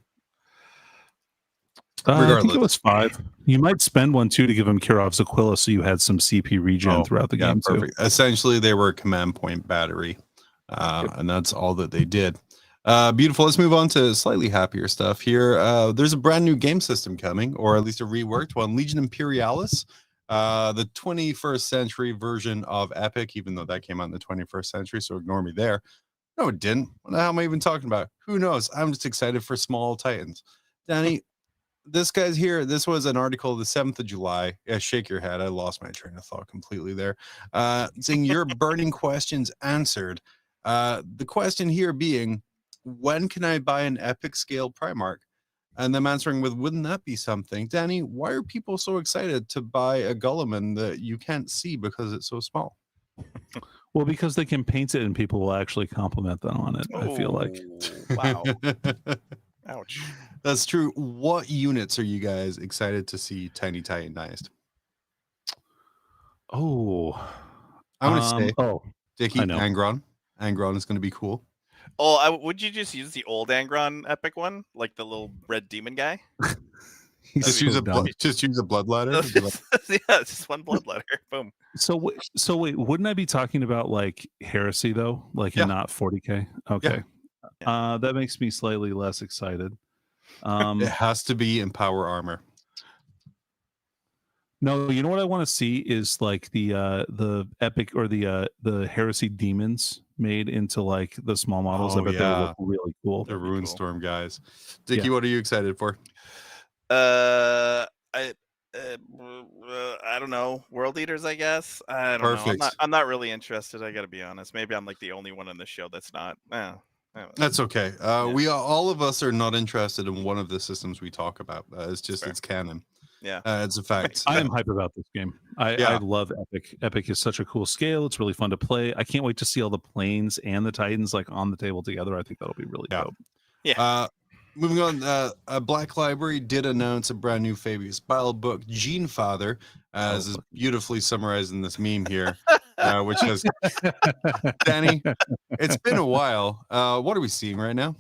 I think it was 5. You might spend one too to give them Kirov's Aquila, so you had some CP regen throughout the game too. Essentially, they were a command point battery, and that's all that they did. Beautiful. Let's move on to slightly happier stuff here. There's a brand new game system coming, or at least a reworked one. Legion Imperialis, the 21st century version of Epic, even though that came out in the 21st century, so ignore me there. No, it didn't. What the hell am I even talking about? Who knows? I'm just excited for small titans. Danny, this guy's here. This was an article the 7th of July. Yeah, shake your head. I lost my train of thought completely there. Saying your burning questions answered. The question here being, when can I buy an epic scale Primarch? And them answering with, wouldn't that be something? Danny, why are people so excited to buy a Guilliman that you can't see because it's so small? Well, because they can paint it and people will actually compliment them on it, I feel like. Wow. Ouch. That's true. What units are you guys excited to see Tiny Titanized? Oh. I'm going to say, Dickie, Angron. Angron is going to be cool. Oh, would you just use the old Angron epic one, like the little red demon guy? just use a blood ladder. Yeah, just one blood ladder. Boom. So wait, wouldn't I be talking about like heresy though, like not 40k? Okay, that makes me slightly less excited. It has to be in power armor. No, you know what I want to see is like the epic or the heresy demons made into like the small models. I bet they look really cool. The Runestorm guys. Dickie, what are you excited for? I don't know. World Eaters, I guess. I don't know. I'm not really interested. I got to be honest. Maybe I'm like the only one on the show that's not. That's okay. We all of us are not interested in one of the systems we talk about. It's just it's canon. Yeah, it's a fact. I am hype about this game. I love Epic. Epic is such a cool scale. It's really fun to play. I can't wait to see all the planes and the Titans like on the table together. I think that'll be really dope. Yeah. Moving on, Black Library did announce a brand new Fabius Bile book, Gene Father, as is beautifully summarized in this meme here, which has Danny. It's been a while. What are we seeing right now?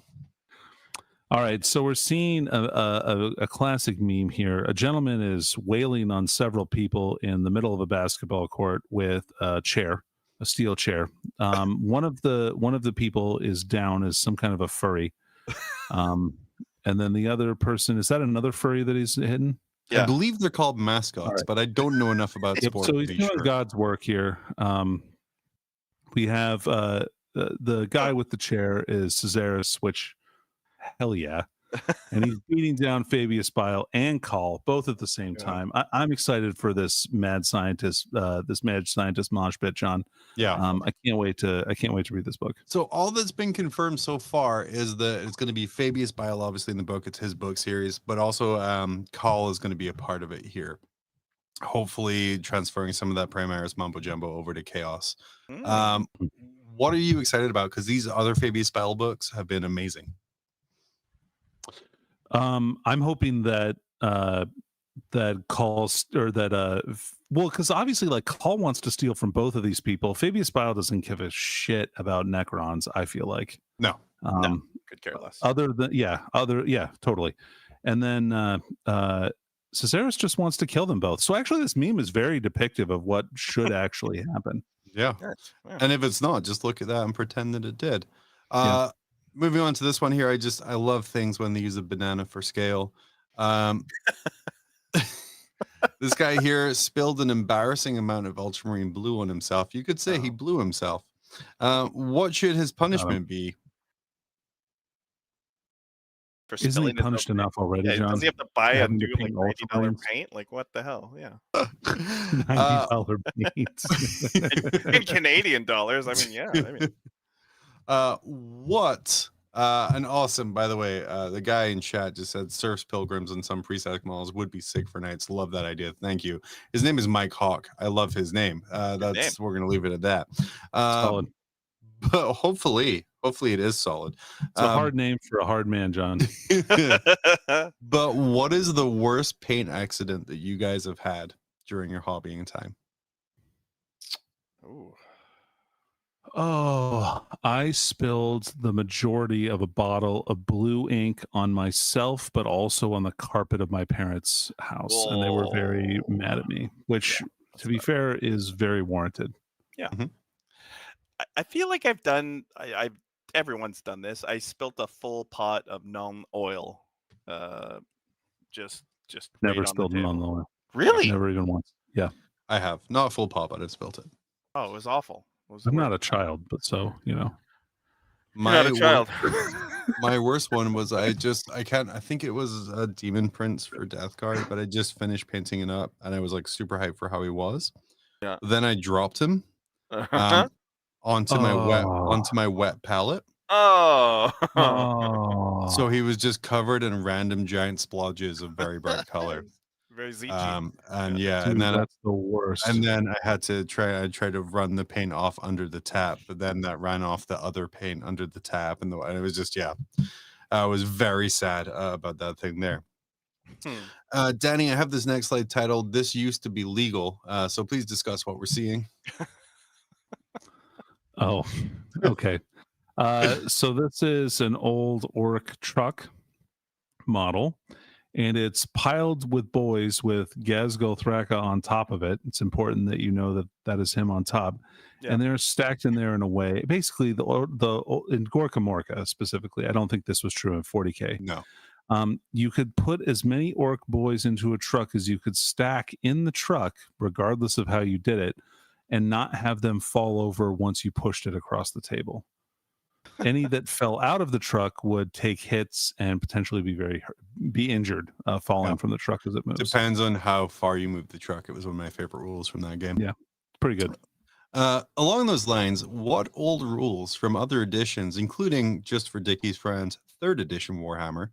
All right, so we're seeing a classic meme here. A gentleman is wailing on several people in the middle of a basketball court with a chair, a steel chair. One of the people is down as some kind of a furry, and then the other person, is that another furry that he's hitting? Yeah. I believe they're called mascots, but I don't know enough about sport. So he's doing God's work here. We have the guy with the chair is Caesarus, which, hell yeah. And he's beating down Fabius Bile and Call both at the same time. I'm excited for this mad scientist mosh pit, John. Yeah. I can't wait to read this book. So all that's been confirmed so far is that it's going to be Fabius Bile, obviously in the book. It's his book series, but also Call is going to be a part of it here. Hopefully transferring some of that Primaris mumbo jumbo over to Chaos. What are you excited about? Because these other Fabius Bile books have been amazing. I'm hoping that Call, or that well, because obviously like Call wants to steal from both of these people. Fabius Bile doesn't give a shit about Necrons, I feel like. No, could care less. Totally. And then Caesarus just wants to kill them both. So actually this meme is very depictive of what should actually happen. Yeah. And if it's not, just look at that and pretend that it did. Moving on to this one here, I love things when they use a banana for scale. This guy here spilled an embarrassing amount of ultramarine blue on himself. You could say he blew himself. What should his punishment be? Isn't he punished enough already, John? Does he have to buy a new like $90 paint? Like what the hell? Yeah. $90 paint. In Canadian dollars. I mean, yeah. What and awesome, by the way, the guy in chat just said serfs, pilgrims, and some pre-static models would be sick for knights. Love that idea. Thank you. His name is Mike Hawk. I love his name. We're gonna leave it at that. Solid. But hopefully it is solid. It's a hard name for a hard man, John. But what is the worst paint accident that you guys have had during your hobbying time? I spilled the majority of a bottle of blue ink on myself, but also on the carpet of my parents' house. And they were very mad at me, which, to be fair, is very warranted. Yeah. I feel like everyone's done this. I spilt a full pot of non-oil. Just never spilled non-oil. Really? Never even once. Yeah. I have. Not a full pot, but I spilled it. Oh, it was awful. I'm not a child, but so, you know. Not a child. My worst one was I think it was a Demon Prince for Death Guard, but I just finished painting it up and I was like super hyped for how he was. Yeah. Then I dropped him onto my wet palette. Oh. So he was just covered in random giant splodges of very bright color. Very ZG. And Dude, and then that's the worst. And then I had to try to run the paint off under the tap, but then that ran off the other paint under the tap, and it was just I was very sad about that thing there. Danny, I have this next slide titled "This Used to Be Legal," so please discuss what we're seeing. Oh, okay. So this is an old orc truck model. And it's piled with boys with Gazgul Thraka on top of it. It's important that you know that is him on top. Yeah. And they're stacked in there in a way. Basically, the in Gorka Morka specifically, I don't think this was true in 40K. No. You could put as many orc boys into a truck as you could stack in the truck, regardless of how you did it, and not have them fall over once you pushed it across the table. Any that fell out of the truck would take hits and potentially be injured falling from the truck as it moves. Depends on how far you move the truck. It was one of my favorite rules from that game. Yeah, pretty good. Along those lines, what old rules from other editions, including just for Dickie's friends, 3rd edition Warhammer,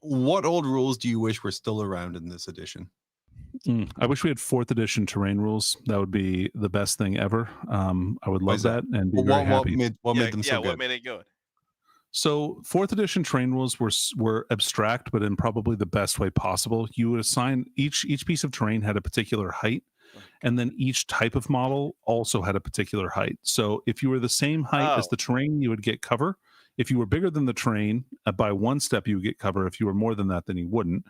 what old rules do you wish were still around in this edition? I wish we had 4th edition terrain rules. That would be the best thing ever. I would love that and be very happy. What made them so good? What made it good? So 4th edition terrain rules were abstract, but in probably the best way possible. You would assign each piece of terrain had a particular height, and then each type of model also had a particular height. So if you were the same height as the terrain, you would get cover. If you were bigger than the train, by 1 step you would get cover. If you were more than that, then you wouldn't.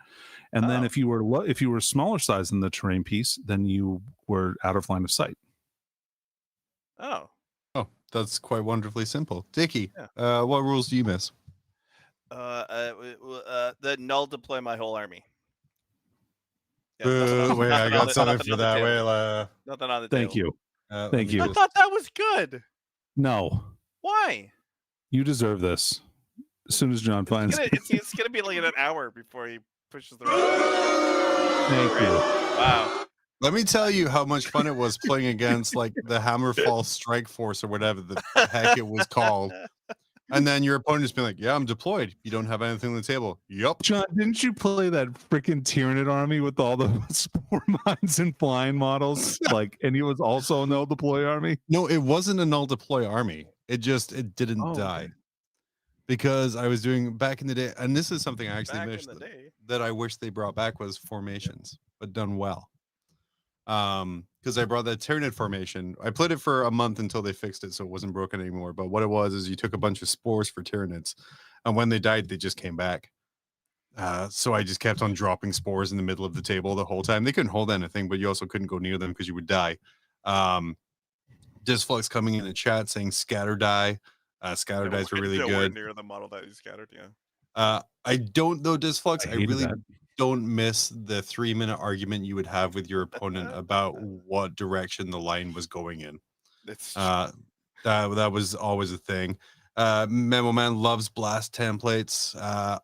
And then if you were smaller size than the terrain piece, then you were out of line of sight. Oh, that's quite wonderfully simple. Dickie, what rules do you miss? The null deploy my whole army. Wait, I got something for that. Nothing on the Thank table. you. Thank you. I thought that was good. No. Why? You deserve this. As soon as John finds it's gonna be like an hour before he pushes the Thank you. Wow. Let me tell you how much fun it was playing against like the Hammerfall Strike Force or whatever the heck it was called. And then your opponent's been like, yeah, I'm deployed. You don't have anything on the table. Yup. John, didn't you play that freaking Tyranid army with all the spore mines and flying models? And it was also a null deploy army? No, it wasn't a null deploy army. It didn't die. Okay. Because I was doing back in the day, and this is something I actually missed that I wish they brought back was formations, but done well. Because I brought that Tyranid formation. I played it for a month until they fixed it so it wasn't broken anymore. But what it was is you took a bunch of spores for Tyranids, and when they died, they just came back. So I just kept on dropping spores in the middle of the table the whole time. They couldn't hold anything, but you also couldn't go near them because you would die. Disflux coming in the chat saying scatter die. Scatter dies are really good. Near the model that you scattered, yeah. I don't know Disflux. I really that. don't miss the 3-minute argument you would have with your opponent about what direction the line was going in. That was always a thing. Memo Man loves blast templates.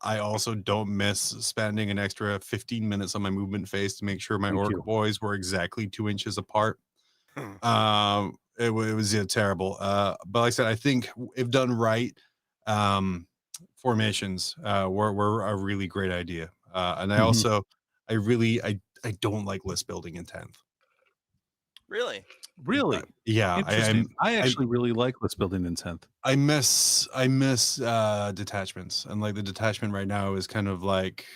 I also don't miss spending an extra 15 minutes on my movement phase to make sure my orc boys were exactly 2 inches apart. It was terrible. But like I said, I think if done right, formations were a really great idea. And I also, I don't like list building in 10th. Really? Yeah. I actually really like list building in 10th. I miss detachments, and like the detachment right now is kind of like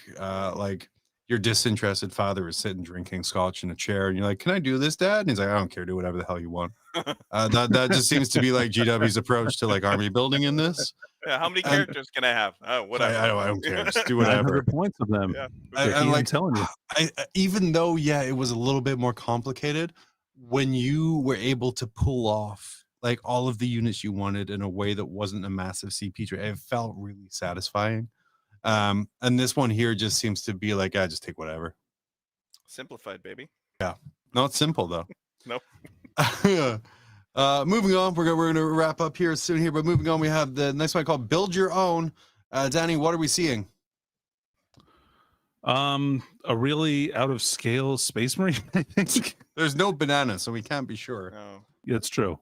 your disinterested father is sitting drinking scotch in a chair, and you're like, "Can I do this, Dad?" And he's like, "I don't care. Do whatever the hell you want." That just seems to be like GW's approach to like army building in this. Yeah, how many characters can I have? Oh, whatever. I don't care. Just do whatever. Points of them. Yeah. I'm like telling you. Even though it was a little bit more complicated, when you were able to pull off like all of the units you wanted in a way that wasn't a massive CP trade, it felt really satisfying. And this one here just seems to be like, just take whatever. Simplified, baby. Yeah, not simple though. Nope. Moving on, we're gonna wrap up here soon here, but moving on, we have the next one called Build Your Own. Danny, what are we seeing? A really out of scale Space Marine, I think. There's no banana, so we can't be sure. No. Yeah, it's true.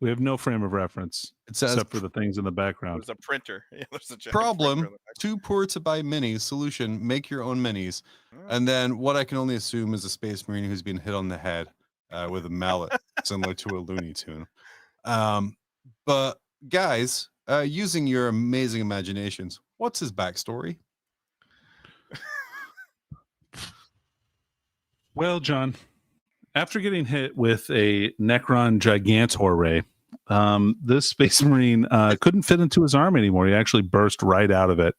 We have no frame of reference except for the things in the background. There's a printer. Yeah, there's a problem. Too poor to buy minis. Solution: make your own minis. And then what I can only assume is a Space Marine who's been hit on the head with a mallet, similar to a Looney Tune. But guys, using your amazing imaginations, what's his backstory? Well, John, after getting hit with a Necron Gigantor ray, this Space Marine couldn't fit into his arm anymore. He actually burst right out of it.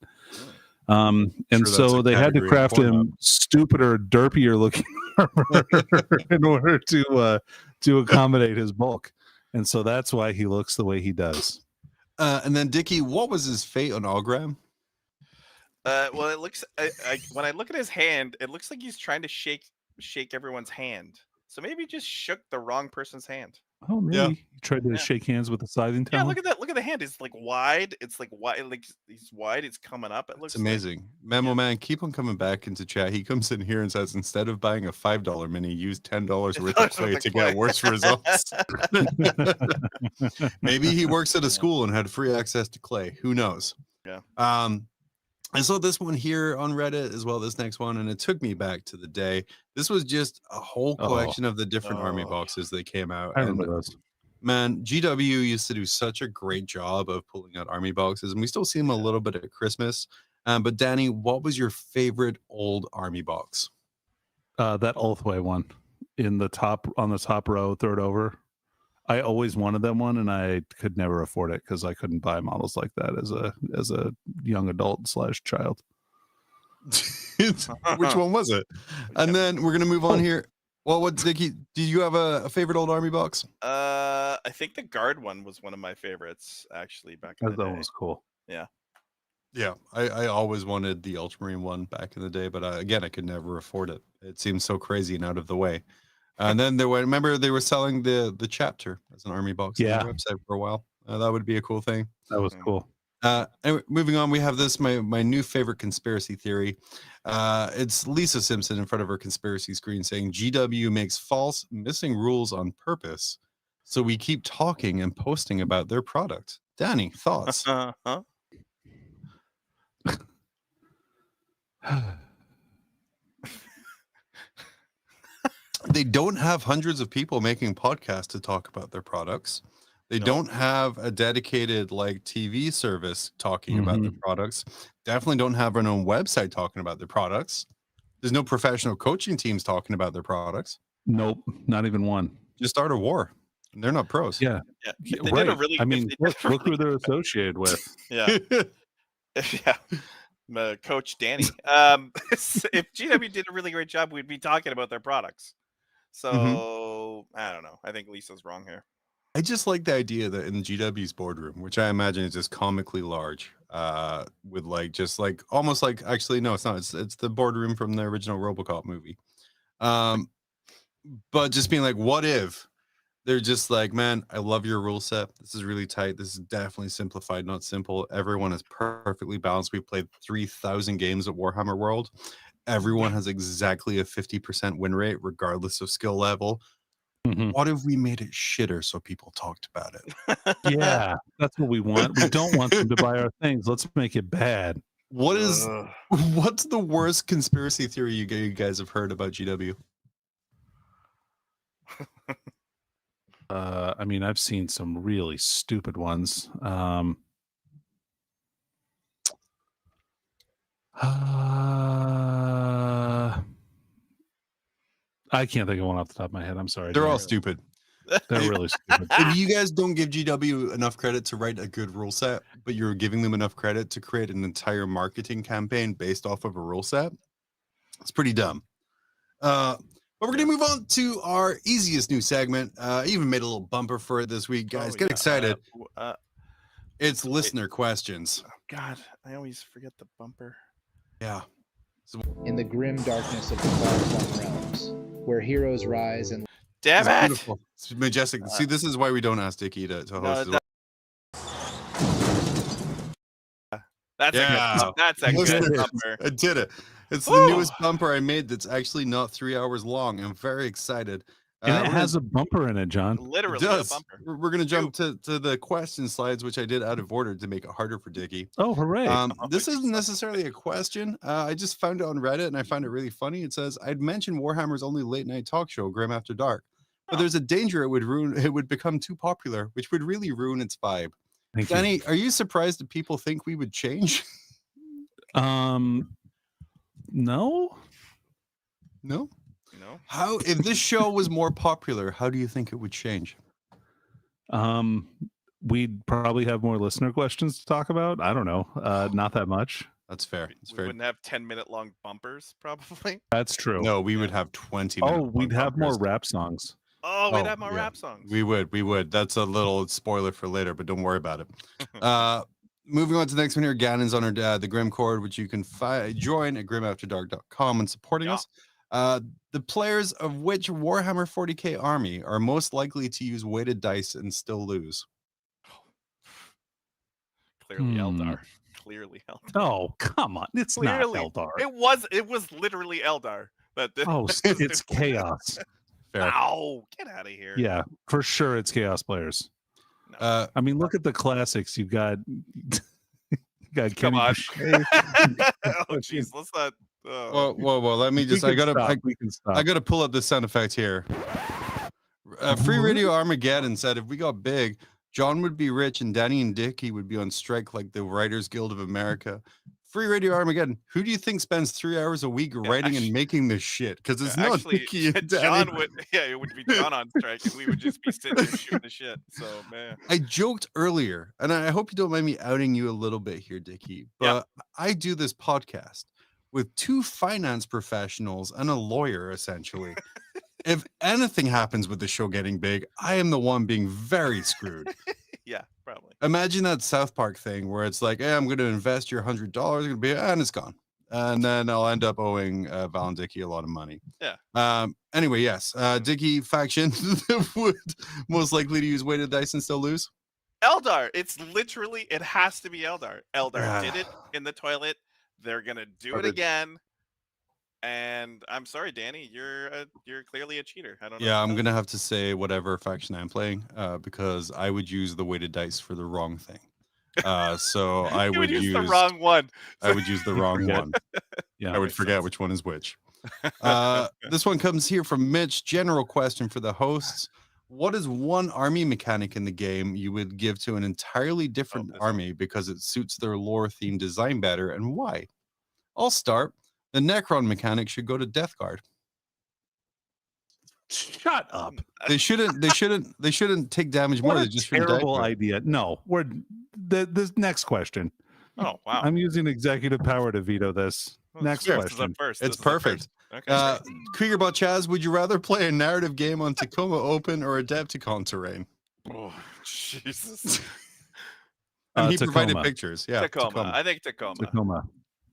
And so they had to craft him stupider, derpier looking armor in order to accommodate his bulk. And so that's why he looks the way he does. And then, Dickie, what was his fate on Oghram? Well, it looks when I look at his hand, it looks like he's trying to shake everyone's hand. So maybe he just shook the wrong person's hand. Oh, maybe he tried to shake hands with a scything talon. Yeah, look at that. Look at the hand. It's like wide. It's like wide. Like he's wide. It's coming up. It looks amazing. Memo Man, keep on coming back into chat. He comes in here and says, instead of buying a $5 mini, use $10 worth of clay to get worse results. Maybe he works at a school and had free access to clay. Who knows? Yeah. I saw this one here on Reddit as well, this next one, and it took me back to the day. This was just a whole collection of the different army boxes that came out. I remember those. Man, GW used to do such a great job of pulling out army boxes, and we still see them a little bit at Christmas. But Danny, what was your favorite old army box? That Ulthway one on the top row, third over. I always wanted that one, and I could never afford it because I couldn't buy models like that as a young adult / child. Which one was it? And then we're gonna move on here. Well, what, Dickie? Do you have a favorite old army box? I think the guard one was one of my favorites actually back in the day. That was cool. Yeah. Yeah, I always wanted the Ultramarine one back in the day, but again, I could never afford it. It seems so crazy and out of the way. And then remember they were selling the chapter as an army box on their website for a while. That would be a cool thing. That was cool. Anyway, moving on, we have this my new favorite conspiracy theory. It's Lisa Simpson in front of her conspiracy screen saying GW makes false missing rules on purpose, so we keep talking and posting about their product. Danny, thoughts? They don't have hundreds of people making podcasts to talk about their products. They don't have a dedicated like TV service talking about their products. Definitely don't have their own website talking about their products. There's no professional coaching teams talking about their products. Nope, not even one. Just start a war. They're not pros. Yeah. They right. did a really, I mean, look who they're associated with. Yeah. Yeah. Coach Danny. If GW did a really great job, we'd be talking about their products. So I don't know. I think Lisa's wrong here. I just like the idea that in GW's boardroom, which I imagine is just comically large, with like just like almost like actually no, it's not. It's the boardroom from the original RoboCop movie. But just being like, what if they're just like, man, I love your rule set. This is really tight. This is definitely simplified, not simple. Everyone is perfectly balanced. We've played 3,000 games at Warhammer World. Everyone has exactly a 50% win rate, regardless of skill level. What if we made it shitter so people talked about it? Yeah, that's what we want. We don't want them to buy our things. Let's make it bad. What's the worst conspiracy theory you guys have heard about GW? I mean, I've seen some really stupid ones. I can't think of one off the top of my head. I'm sorry. They're all stupid. They're really stupid. If you guys don't give GW enough credit to write a good rule set, but you're giving them enough credit to create an entire marketing campaign based off of a rule set, it's pretty dumb. But we're going to move on to our easiest new segment. I even made a little bumper for it this week, guys. Get excited. It's listener questions. Oh, God, I always forget the bumper. Yeah. In the grim darkness of the far-flung realms, where heroes rise and... Damn it! Beautiful. It's majestic. See, this is why we don't ask Dickie to host. That's a good bumper. I did it. It's the newest bumper I made that's actually not 3 hours long. I'm very excited. And it has a bumper in it, John. Literally a bumper. We're going to jump to the question slides, which I did out of order to make it harder for Dickie. Oh, hooray. This isn't necessarily a question. I just found it on Reddit, and I found it really funny. It says, I'd mentioned Warhammer's only late-night talk show, Grim After Dark. But there's a danger it would become too popular, which would really ruin its vibe. Danny, are you surprised that people think we would change? No. No? How, if this show was more popular, how do you think it would change? We'd probably have more listener questions to talk about. I don't know. Not that much. That's fair. We wouldn't have 10-minute long bumpers, probably. That's true. No, we would have 20 minutes. Oh, we'd have more rap songs. Oh, we'd have more rap songs. We would. That's a little spoiler for later, but don't worry about it. Moving on to the next one here, Gannon's on our the Grim Cord, which you can join at grimafterdark.com and supporting us. The players of which Warhammer 40k army are most likely to use weighted dice and still lose? Clearly Eldar. Clearly Eldar. Oh, come on. It's clearly not Eldar. It was literally Eldar. It's chaos. Fair. Ow, get out of here. Yeah, for sure it's chaos players. No. I mean, look at the classics. You've got Kenny Boucher. Oh, jeez, let's not. Well, let me just. I gotta pull up the sound effect here. Free Radio Armageddon said, if we got big, John would be rich and Danny and Dickie would be on strike like the Writers Guild of America. Free Radio Armageddon. Who do you think spends 3 hours a week writing and making this shit? Because it's not Dickie and John would. Yeah, it would be John on strike, and we would just be sitting there shooting the shit. So, man. I joked earlier, and I hope you don't mind me outing you a little bit here, Dickie, but I do this podcast with 2 finance professionals and a lawyer, essentially. If anything happens with the show getting big, I am the one being very screwed. Yeah, probably. Imagine that South Park thing where it's like, hey, I'm going to invest your $100, and it's gone. And then I'll end up owing Val and Dickie a lot of money. Yeah. Anyway, yes. Dickie faction would most likely to use weighted dice and still lose. Eldar. It's literally, it has to be Eldar. Eldar did it in the toilet. They're going to do it again. And I'm sorry, Danny, you're clearly a cheater. I don't know. Yeah, I'm gonna have to say whatever faction I'm playing, because I would use the weighted dice for the wrong thing. So I would use the wrong one. I would use the wrong one. Yeah, I would forget which one is which. This one comes here from Mitch. General question for the hosts: what is one army mechanic in the game you would give to an entirely different army because it suits their lore-themed design better, and why? I'll start. The Necron mechanic should go to Death Guard. Shut up. They shouldn't take damage more. What They a just terrible idea. No, we're this next question. Oh wow! I'm using executive power to veto this. Next question. It's perfect. Okay. Kriegerbot Chaz, would you rather play a narrative game on Tacoma Open or Adepticon terrain? Oh Jesus! And he provided pictures. Yeah, Tacoma. I think Tacoma. Tacoma.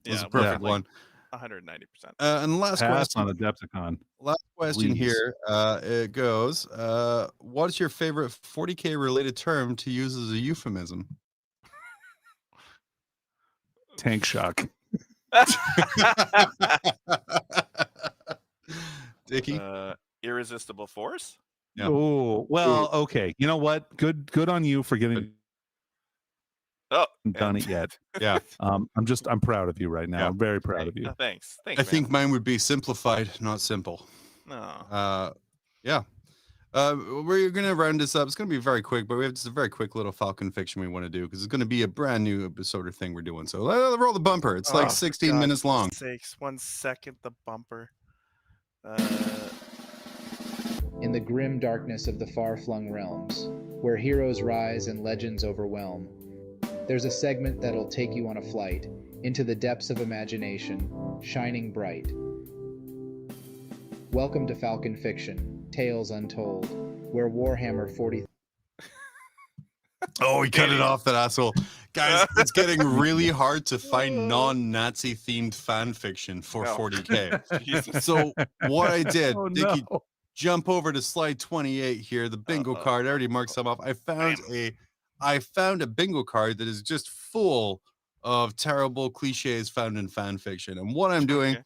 Was a perfect one. 190%. And the last question on Adepticon. Last question here. It goes, what's your favorite 40K related term to use as a euphemism? Tank shock. Dickie? Irresistible force? Yeah. Oh, well, okay. You know what? Good on you for getting done it yet. Yeah. I'm proud of you right now. Yeah. I'm very proud of you. Thanks. I think mine would be simplified, not simple. No. Yeah. We're gonna round this up. It's gonna be very quick, but we have just a very quick little Falcon fiction we want to do because it's gonna be a brand new sort of thing we're doing. So roll the bumper. It's like 16 minutes long. Sakes, 1 second. The bumper. In the grim darkness of the far-flung realms, where heroes rise and legends overwhelm, there's a segment that'll take you on a flight into the depths of imagination, shining bright. Welcome to Falcon Fiction, Tales Untold, where Warhammer 40... Oh, he cut it off, that asshole. Guys, it's getting really hard to find non-Nazi themed fan fiction for 40K. So what I did, Dickie, jump over to slide 28 here, the bingo card. I already marked some off. I found a bingo card that is just full of terrible cliches found in fan fiction. And what I'm doing,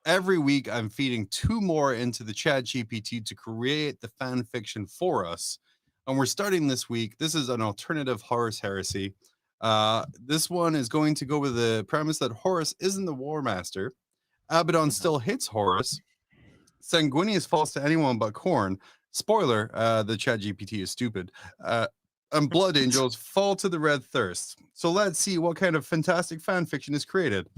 every week I'm feeding 2 more into the ChatGPT to create the fan fiction for us. And we're starting this week. This is an alternative Horus heresy. This one is going to go with the premise that Horus isn't the War Master. Abaddon still hits Horus. Sanguinius falls to anyone but Khorne. Spoiler, the ChatGPT is stupid. And Blood Angels fall to the Red Thirst. So let's see what kind of fantastic fan fiction is created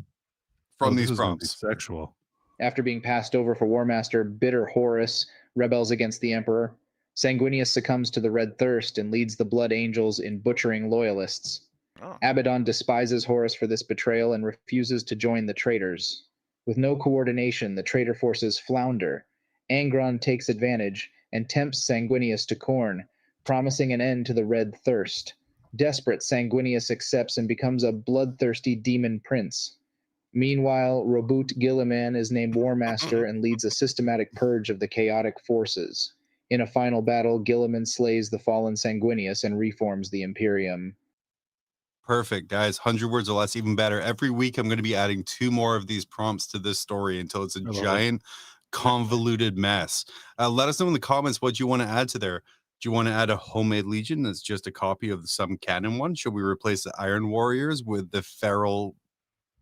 from these prompts. Sexual. After being passed over for War Master, bitter Horus rebels against the Emperor. Sanguinius succumbs to the Red Thirst and leads the Blood Angels in butchering loyalists. Abaddon despises Horus for this betrayal and refuses to join the traitors. With no coordination, the traitor forces flounder. Angron takes advantage and tempts Sanguinius to Khorne, promising an end to the Red Thirst. Desperate, Sanguinius accepts and becomes a bloodthirsty demon prince. Meanwhile, Robut Gilliman is named War Master and leads a systematic purge of the chaotic forces. In a final battle, Gilliman slays the fallen Sanguinius and reforms the Imperium. Perfect, guys. 100 words or less, even better. Every week, I'm going to be adding 2 more of these prompts to this story until it's a giant, convoluted mess. Let us know in the comments what you want to add to there. Do you want to add a homemade legion that's just a copy of some canon one? Should we replace the Iron Warriors with the feral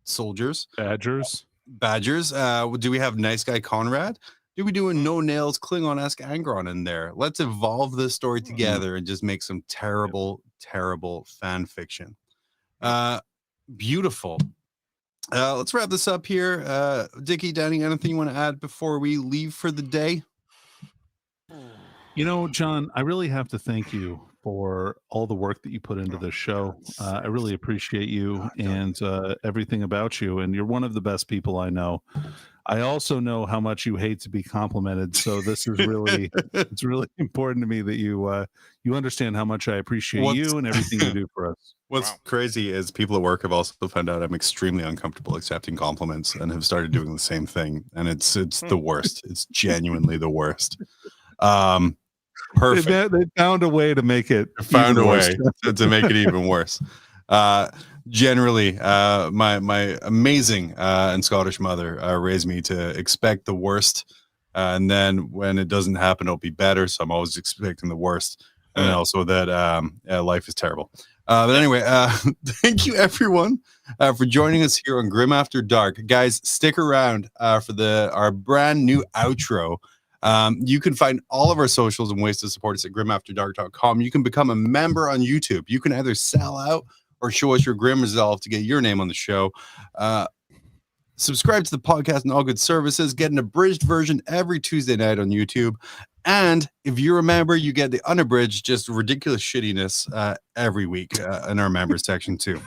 soldiers? Badgers. Do we have nice guy Conrad? Do we do a no nails Klingon-esque Angron in there? Let's evolve this story together and just make some terrible, terrible fan fiction. Beautiful. Let's wrap this up here. Dickie, Danny, anything you want to add before we leave for the day? John, I really have to thank you for all the work that you put into this show. I really appreciate you and everything about you. And you're one of the best people I know. I also know how much you hate to be complimented. So this is really, it's really important to me that you understand how much I appreciate you and everything you do for us. What's crazy is people at work have also found out I'm extremely uncomfortable accepting compliments and have started doing the same thing. And it's the worst. It's genuinely the worst. Perfect. They found a way to make it. Found a way to make it even worse. Generally, my amazing and Scottish mother raised me to expect the worst, and then when it doesn't happen, it'll be better. So I'm always expecting the worst, and also that life is terrible. But anyway, thank you everyone for joining us here on Grim After Dark. Guys, stick around for our brand new outro. You can find all of our socials and ways to support us at grimafterdark.com. You can become a member on YouTube. You can either sell out or show us your grim resolve to get your name on the show. Subscribe to the podcast and all good services. Get an abridged version every Tuesday night on YouTube. And if you remember, you get the unabridged, just ridiculous shittiness every week in our members section too.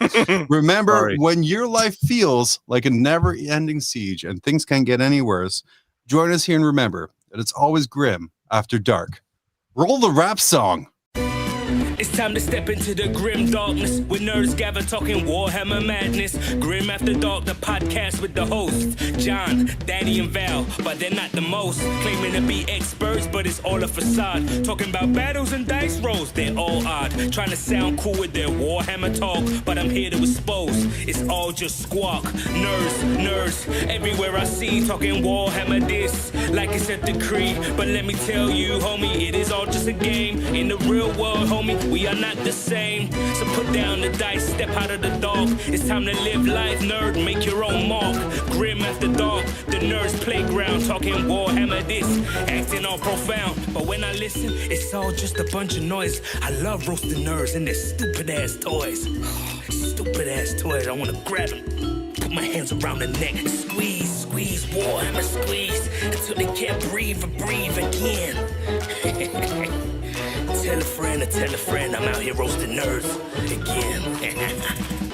Remember, when your life feels like a never-ending siege and things can't get any worse, join us here and remember that it's always grim after dark. Roll the rap song. It's time to step into the grim darkness with nerds gather talking Warhammer madness. Grim After Dark, the podcast with the hosts John, Danny, and Val, but they're not the most. Claiming to be experts, but it's all a facade. Talking about battles and dice rolls, they're all odd. Trying to sound cool with their Warhammer talk, but I'm here to expose it's all just squawk. Nerds, everywhere I see talking Warhammer this, like it's a decree. But let me tell you, homie, it is all just a game. In the real world, homie, we are not the same. So put down the dice, step out of the dark. It's time to live life, nerd, make your own mark. Grim After Dark, the nerds playground. Talking Warhammer this, acting all profound. But when I listen, it's all just a bunch of noise. I love roasting nerds and their stupid ass toys. Stupid ass toys, I wanna grab them, put my hands around the neck, squeeze, Warhammer squeeze, until they can't breathe or breathe again. Tell a friend, I'm out here roasting nerds again.